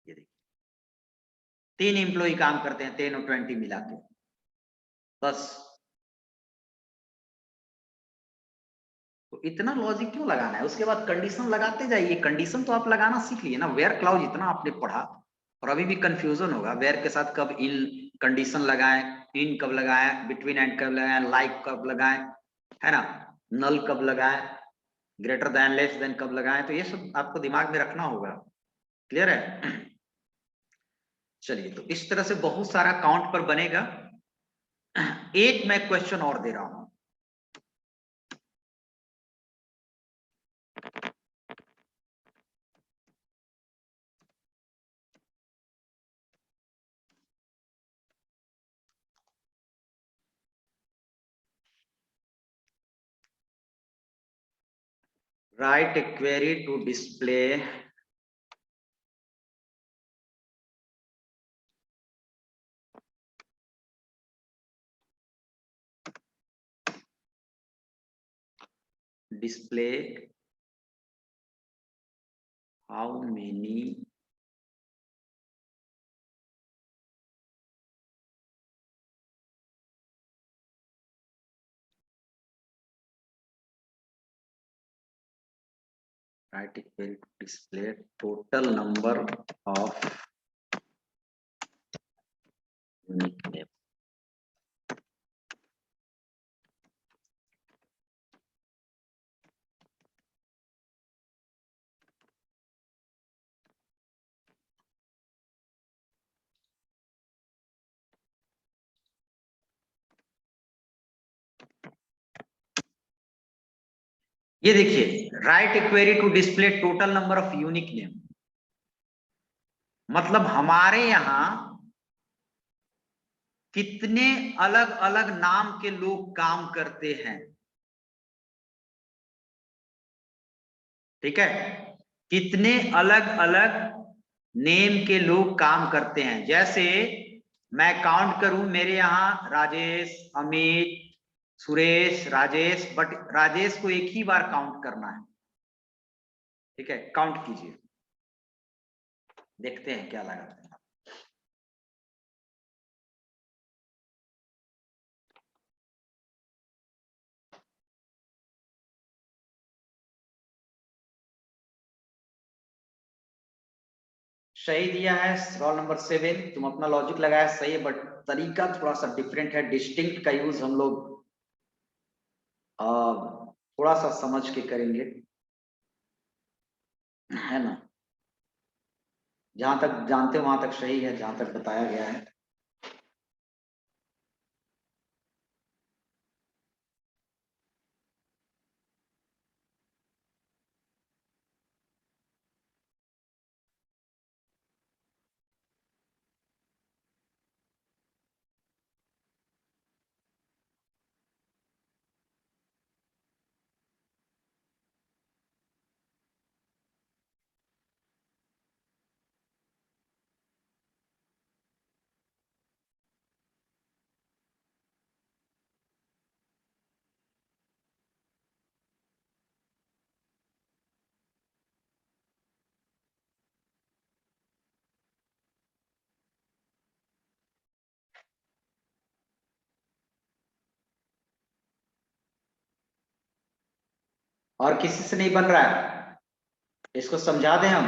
ये देखिए 3 इंप्लॉई काम करते हैं, 10 और 20 मिला के, बस। तो इतना लॉजिक क्यों लगाना है। उसके बाद कंडीशन लगाते जाइए, कंडीशन तो आप लगाना सीख लिए ना। वेयर क्लाउज इतना आपने पढ़ा, और अभी भी कंफ्यूजन होगा वेयर के साथ कब इन कंडीशन लगाएं, इन कब लगाएं, बिटवीन एंड कब लगाएं, लाइक कब लगाएं, है ना, नल कब लगाएं, ग्रेटर देन लेस देन कब लगाएं। तो ये सब आपको दिमाग में रखना होगा। क्लियर है। चलिए तो इस तरह से बहुत सारा काउंट पर बनेगा। एक मैं क्वेश्चन और दे रहा हूं। write a query to display how many write a query to display total number of unique name. ये देखिए, write a query to display total number of unique name, मतलब हमारे यहां कितने अलग अलग नाम के लोग काम करते हैं। ठीक है, कितने अलग अलग नेम के लोग काम करते हैं। जैसे मैं काउंट करूं, मेरे यहां राजेश, अमित, सुरेश, राजेश, बट राजेश को एक ही बार काउंट करना है। ठीक है, काउंट कीजिए, देखते हैं क्या लगाते हैं। सही दिया है रोल नंबर 7, तुम अपना लॉजिक लगाया सही है, बट तरीका थोड़ा सा डिफरेंट है। डिस्टिंक्ट का यूज हम लोग थोड़ा सा समझ के करेंगे, है ना। जहां तक जानते हो वहां तक सही है, जहां तक बताया गया है। और किसी से नहीं बन रहा है, इसको समझा दें हम।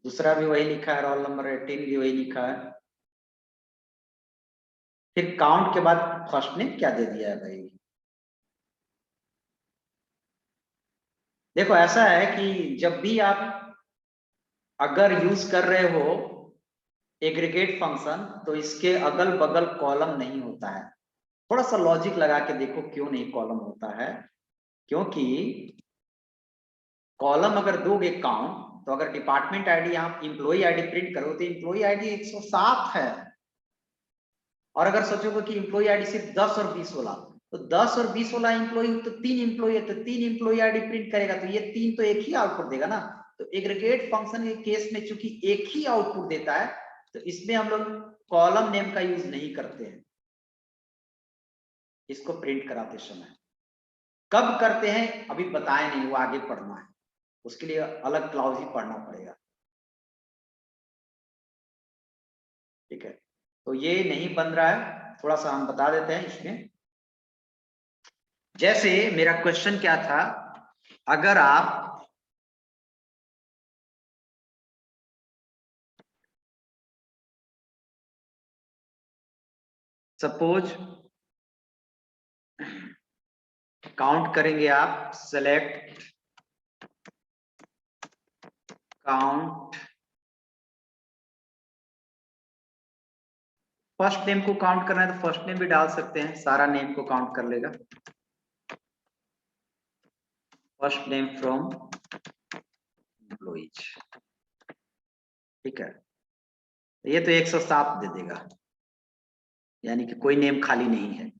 दूसरा भी वही लिखा है, रोल नंबर 18 भी वही लिखा है। फिर काउंट के बाद फर्स्ट नेम क्या दे दिया है भाई। देखो ऐसा है कि जब भी आप अगर यूज कर रहे हो एग्रीगेट फंक्शन, तो इसके अगल बगल कॉलम नहीं होता है। थोड़ा सा लॉजिक लगा के देखो क्यों नहीं कॉलम होता है। क्योंकि कॉलम अगर दोगे काउंट, तो अगर डिपार्टमेंट आईडी यहाँ इंप्लॉई आईडी प्रिंट करो तो इंप्लॉई आईडी 107 है। और अगर सोचोगे कि इंप्लॉई आईडी सिर्फ 10 और 20 वाला, तो 10 और 20 वाला इंप्लॉई तो 3 इंप्लॉई है, तो 3 इंप्लॉई आईडी प्रिंट करेगा, तो ये 3 तो एक ही आउटपुट देगा ना। तो एग्रीगेट फंक्शन के केस में चूंकि एक ही आउटपुट देता है, तो इसमें हम लोग कॉलम नेम का यूज नहीं करते हैं इसको प्रिंट कराते समय। कब करते हैं अभी बताए नहीं, वो आगे पढ़ना है, उसके लिए अलग क्लाउज ही पढ़ना पड़ेगा। ठीक है, तो ये नहीं बन रहा है, थोड़ा सा हम बता देते हैं इसमें। जैसे मेरा क्वेश्चन क्या था, अगर आप सपोज काउंट करेंगे, आप सेलेक्ट काउंट, फर्स्ट नेम को काउंट करना है तो फर्स्ट नेम भी डाल सकते हैं, सारा नेम को काउंट कर लेगा। फर्स्ट नेम फ्रॉम एम्प्लॉइज, ठीक है, ये तो 107 दे देगा, यानी कि कोई नेम खाली नहीं है।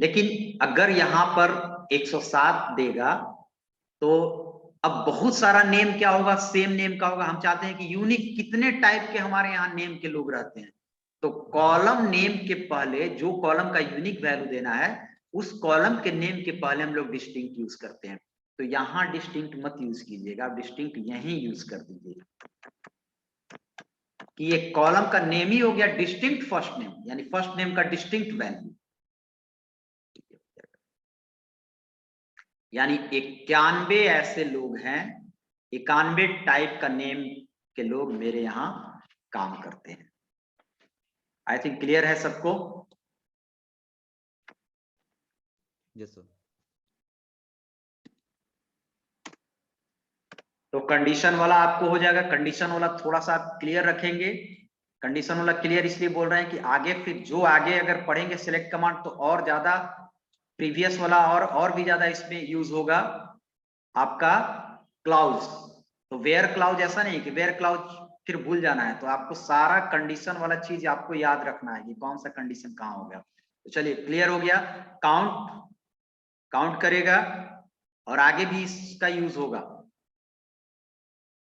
लेकिन अगर यहाँ पर 107 देगा तो अब बहुत सारा नेम क्या होगा, सेम नेम का होगा। हम चाहते हैं कि यूनिक कितने टाइप के हमारे यहाँ नेम के लोग रहते हैं, तो कॉलम नेम के पहले जो कॉलम का यूनिक वैल्यू देना है उस कॉलम के नेम के पहले हम लोग डिस्टिंक्ट यूज करते हैं। तो यहाँ डिस्टिंक्ट मत यूज कीजिएगा, आप डिस्टिंक्ट यहीं यूज कर दीजिएगा कि ये कॉलम का नेम ही हो गया डिस्टिंक्ट फर्स्ट नेम, यानी फर्स्ट नेम का डिस्टिंक्ट वैल्यू। यानी 91 ऐसे लोग हैं, 91 टाइप का नेम के लोग मेरे यहां काम करते हैं। आई थिंक क्लियर है सबको? Yes sir. तो कंडीशन वाला आपको हो जाएगा, कंडीशन वाला थोड़ा सा क्लियर रखेंगे। कंडीशन वाला क्लियर इसलिए बोल रहे हैं कि आगे फिर जो आगे अगर पढ़ेंगे सिलेक्ट कमांड तो और ज्यादा प्रीवियस वाला और भी ज्यादा इसमें यूज होगा आपका क्लाउज। तो वेयर क्लाउज ऐसा नहीं कि वेयर क्लाउज फिर भूल जाना है, तो आपको सारा कंडीशन वाला चीज आपको याद रखना है कि कौन सा कंडीशन कहाँ हो गया। तो चलिए क्लियर हो गया। काउंट करेगा और आगे भी इसका यूज होगा।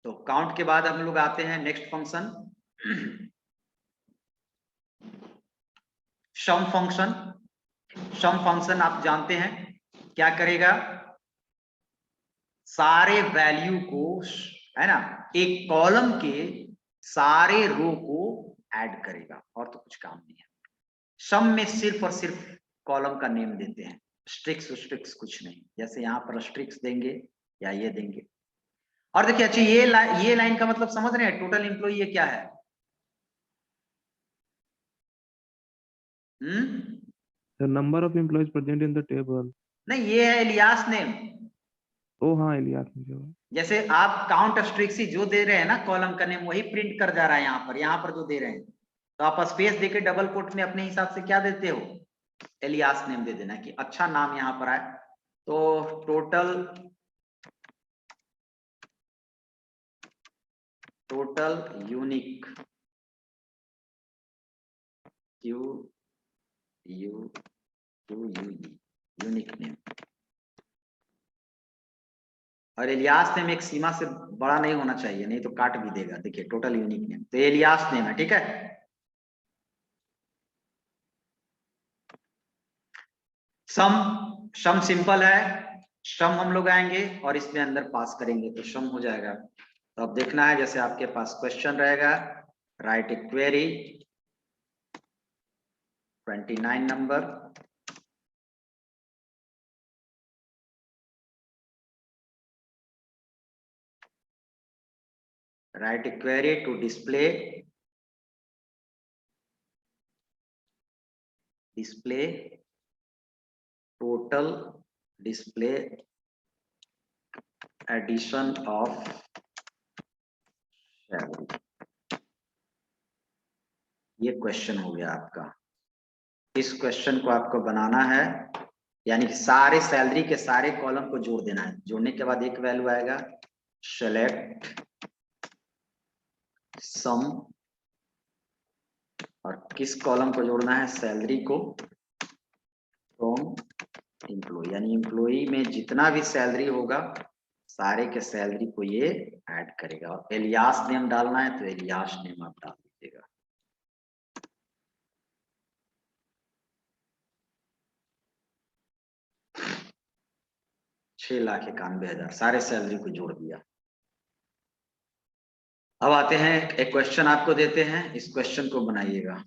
तो काउंट के बाद हम लोग आते हैं नेक्स्ट फंक्शन, सम फंक्शन। सम फंक्शन आप जानते हैं क्या करेगा, सारे वैल्यू को, है ना, एक कॉलम के सारे रो को ऐड करेगा और तो कुछ काम नहीं है। सम में सिर्फ और सिर्फ कॉलम का नेम देते हैं, स्ट्रिक्स कुछ नहीं। जैसे यहाँ पर स्ट्रिक्स देंगे या ये देंगे। और देखिए अच्छा ये लाइन का मतलब समझ रहे हैं, टोटल एम्प्लॉई ये क्या है? The number of employees present in the table. नहीं, ये है इलियास नेम। ओ हाँ, इलियास मुझे। जैसे आप काउंट स्ट्रिक्सी जो दे रहे हैं ना कॉलम का नेम, वही प्रिंट कर जा रहा है यहाँ पर जो दे रहे हैं। तो आप स्पेस देके डबल कोट में अपने हिसाब से क्या देते हो, इलियास नेम दे देना कि अच्छा नाम यहाँ पर आए। तो टोटल यूनिक यूनिक नेम, और इलियास नेम एक सीमा से बड़ा नहीं होना चाहिए, नहीं तो काट भी देगा। देखिए टोटल यूनिक नेम, तो इलियास नेम है, ठीक है। सम सिंपल है, सम हम लोग आएंगे और इसमें अंदर पास करेंगे तो सम हो जाएगा। तो अब देखना है, जैसे आपके पास क्वेश्चन रहेगा, right a query 29 number, write a query to display total display addition of salary। ये क्वेश्चन हो गया आपका। इस क्वेश्चन को आपको बनाना है, यानी कि सारे सैलरी के सारे कॉलम को जोड़ देना है। जोड़ने के बाद एक वैल्यू आएगा, सेलेक्ट सम, और किस कॉलम को जोड़ना है, सैलरी को फ्रॉम एम्प्लॉय, यानी एम्प्लॉय में जितना भी सैलरी होगा सारे के सैलरी को ये ऐड करेगा। और इलियास नेम डालना है तो इलियास नेम आप डाल दीजिएगा। $6,91,000 सारे सैलरी को जोड़ दिया। अब आते हैं, एक क्वेश्चन आपको देते हैं, इस क्वेश्चन को बनाइएगा।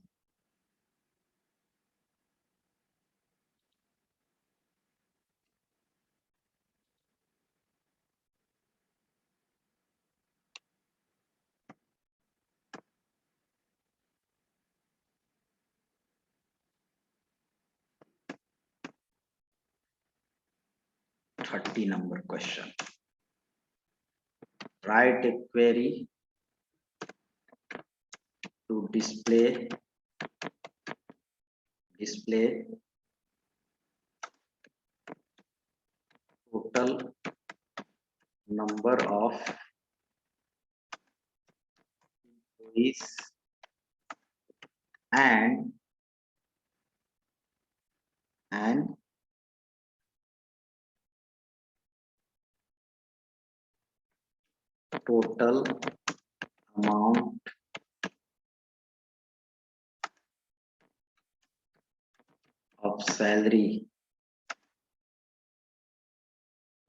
$30 number question, write a query to display total number of employees and and total amount of salary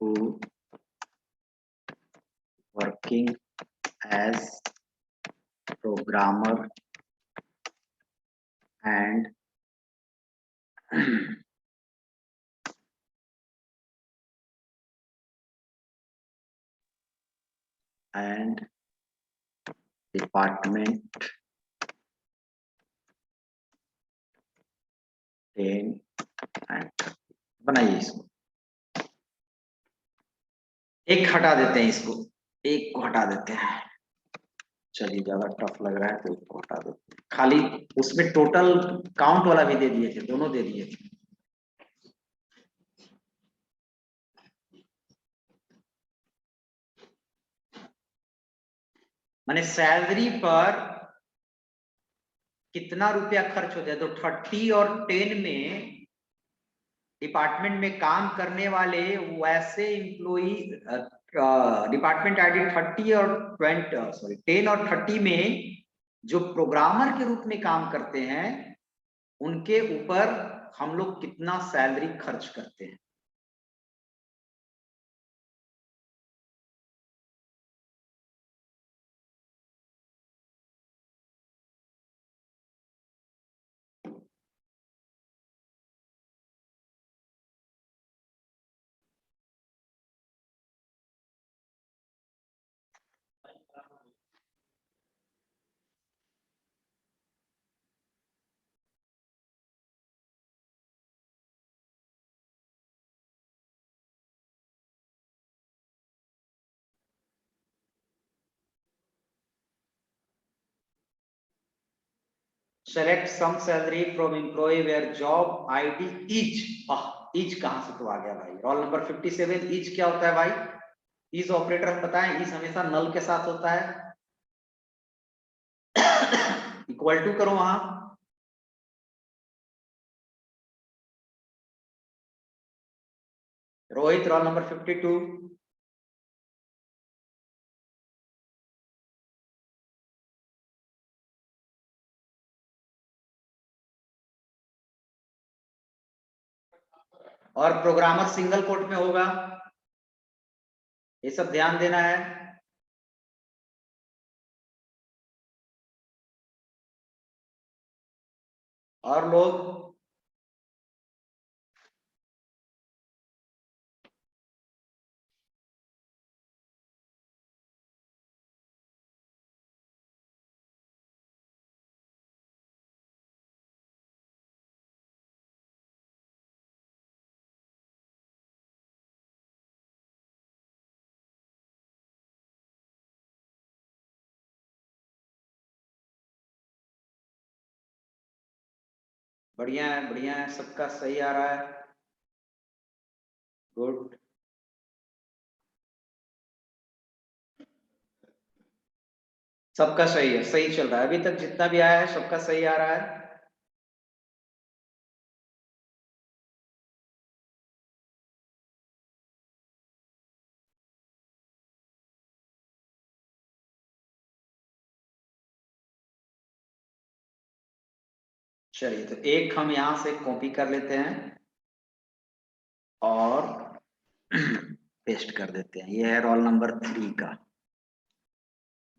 to working as programmer and and department 10 and 30 बनाइए इसको। एक हटा देते हैं, इसको एक को हटा देते हैं। चलिए ज्यादा टफ लग रहा है तो एक को हटा देते हैं। खाली उसमें टोटल काउंट वाला भी दे दिए थे, दोनों दे दिए थे। माने सैलरी पर कितना रुपया खर्च होता है, तो 30 और 10 में डिपार्टमेंट में काम करने वाले वैसे इम्प्लॉई डिपार्टमेंट आईडी 30 और 10 और 30 में जो प्रोग्रामर के रूप में काम करते हैं उनके ऊपर हम लोग कितना सैलरी खर्च करते हैं। Select some salary from employee where job ID each, each कहां से तो आ गया भाई। रोल नंबर 57 each क्या होता है भाई? इस ऑपरेटर हम बताएं, इस हमेशा नल के साथ होता है। इक्वल टू करो वहां, रोहित रोल नंबर 52, और प्रोग्रामर सिंगल कोट में होगा। ये सब ध्यान देना है। और लोग बढ़िया है, बढ़िया है, सबका सही आ रहा है। गुड। सबका सही है, सही चल रहा है अभी तक, जितना भी आया है सबका सही आ रहा है। चलिए तो एक हम यहां से कॉपी कर लेते हैं और पेस्ट कर देते हैं। ये है रोल नंबर 3 का,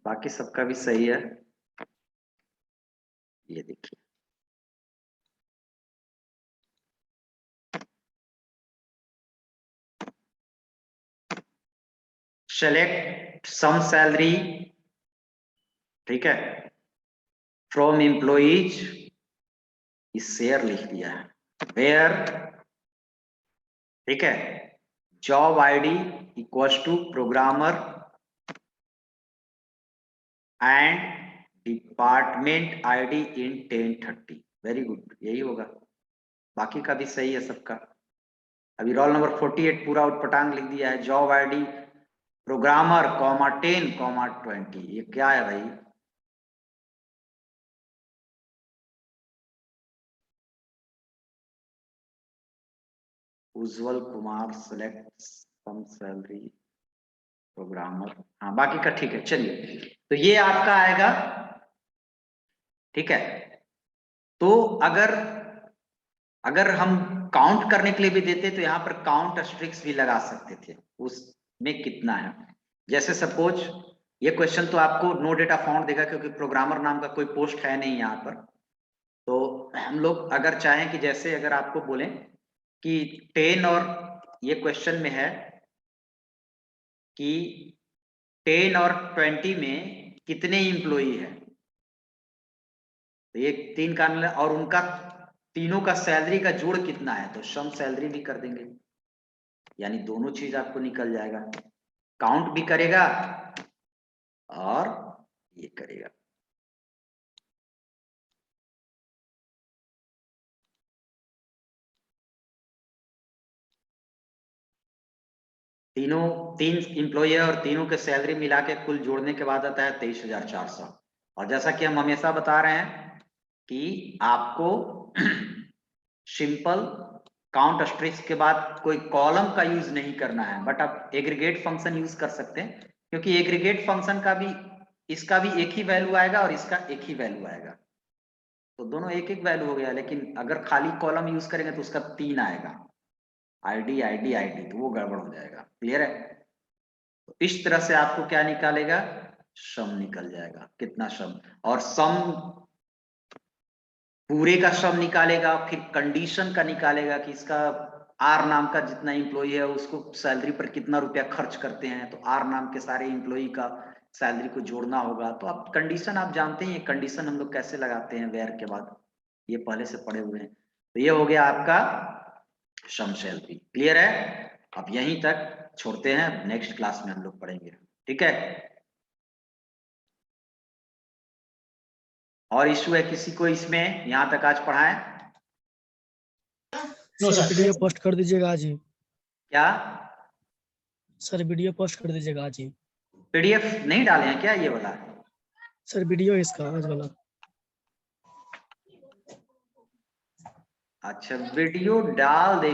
बाकी सबका भी सही है। ये देखिए, सेलेक्ट सम सैलरी, ठीक है, फ्रॉम एम्प्लॉइज, इस शेयर लिख दिया है, वेयर, ठीक है, job ID equals to programmer and department ID in 1030। Very good, यही होगा, बाकी का भी सही है सबका। अभी रोल नंबर 48 पूरा उटपटांग लिख दिया है, जॉब आईडी प्रोग्रामर, 10, 20। ये क्या है भाई? उज्जवल कुमार सेलेक्ट सम सैलरी प्रोग्रामर, हाँ बाकी का ठीक है। चलिए तो ये आपका आएगा, ठीक है। तो अगर हम काउंट करने के लिए भी देते तो यहाँ पर काउंट अस्ट्रिक्स भी लगा सकते थे, उसमें कितना है। जैसे सपोज ये क्वेश्चन तो आपको नो डेटा फाउंड देगा क्योंकि प्रोग्रामर नाम का कोई पोस्ट है नहीं यहाँ पर। तो हम लोग अगर चाहें कि जैसे अगर आपको बोलें कि 10 और ये क्वेश्चन में है कि 10 और 20 में कितने इम्प्लॉई है, तो ये 3 का और उनका तीनों का सैलरी का जोड़ कितना है, तो सम सैलरी भी कर देंगे, यानी दोनों चीज आपको निकल जाएगा, काउंट भी करेगा और ये करेगा। तीन इंप्लॉय है और तीनों के सैलरी मिला के कुल जोड़ने के बाद आता है 23,400। और जैसा कि हम हमेशा बता रहे हैं कि आपको सिंपल काउंट अस्ट्रिक्स के बाद कोई कॉलम का यूज नहीं करना है, बट आप एग्रीगेट फंक्शन यूज कर सकते हैं, क्योंकि एग्रीगेट फंक्शन का भी इसका भी एक ही वैल्यू आएगा और इसका एक ही वैल्यू आएगा, तो दोनों एक एक वैल्यू हो गया। लेकिन अगर खाली कॉलम यूज करेंगे तो उसका 3 आएगा, आईडी आईडी आईडी, तो वो गड़बड़ हो जाएगा। क्लियर है? तो इस तरह से आपको क्या निकालेगा, सम निकल जाएगा, कितना सम, और सम पूरे का सम निकालेगा, फिर कंडीशन का निकालेगा कि इसका आर नाम का जितना एम्प्लॉई है उसको सैलरी पर कितना रुपया खर्च करते हैं, तो आर नाम के सारे एम्प्लॉई का सैलरी को जोड़ना होगा। तो आप कंडीशन आप जानते हैं, कंडीशन हम लोग कैसे लगाते हैं वेयर के बाद, ये पहले से पढ़े हुए हैं। तो ये हो गया आपका सम सैलरी। क्लियर है? अब यहीं तक छोड़ते हैं, नेक्स्ट क्लास में हम लोग पढ़ेंगे। ठीक है? और इशू है किसी को इसमें, यहां तक आज पढ़ाएं? No sir. वीडियो पोस्ट कर दीजिएगा आज ही। क्या सर वीडियो पोस्ट कर दीजिएगा आज ही। पीडीएफ नहीं डाले हैं क्या ये वाला? सर वीडियो इसका आज वाला। अच्छा वीडियो डाल दे।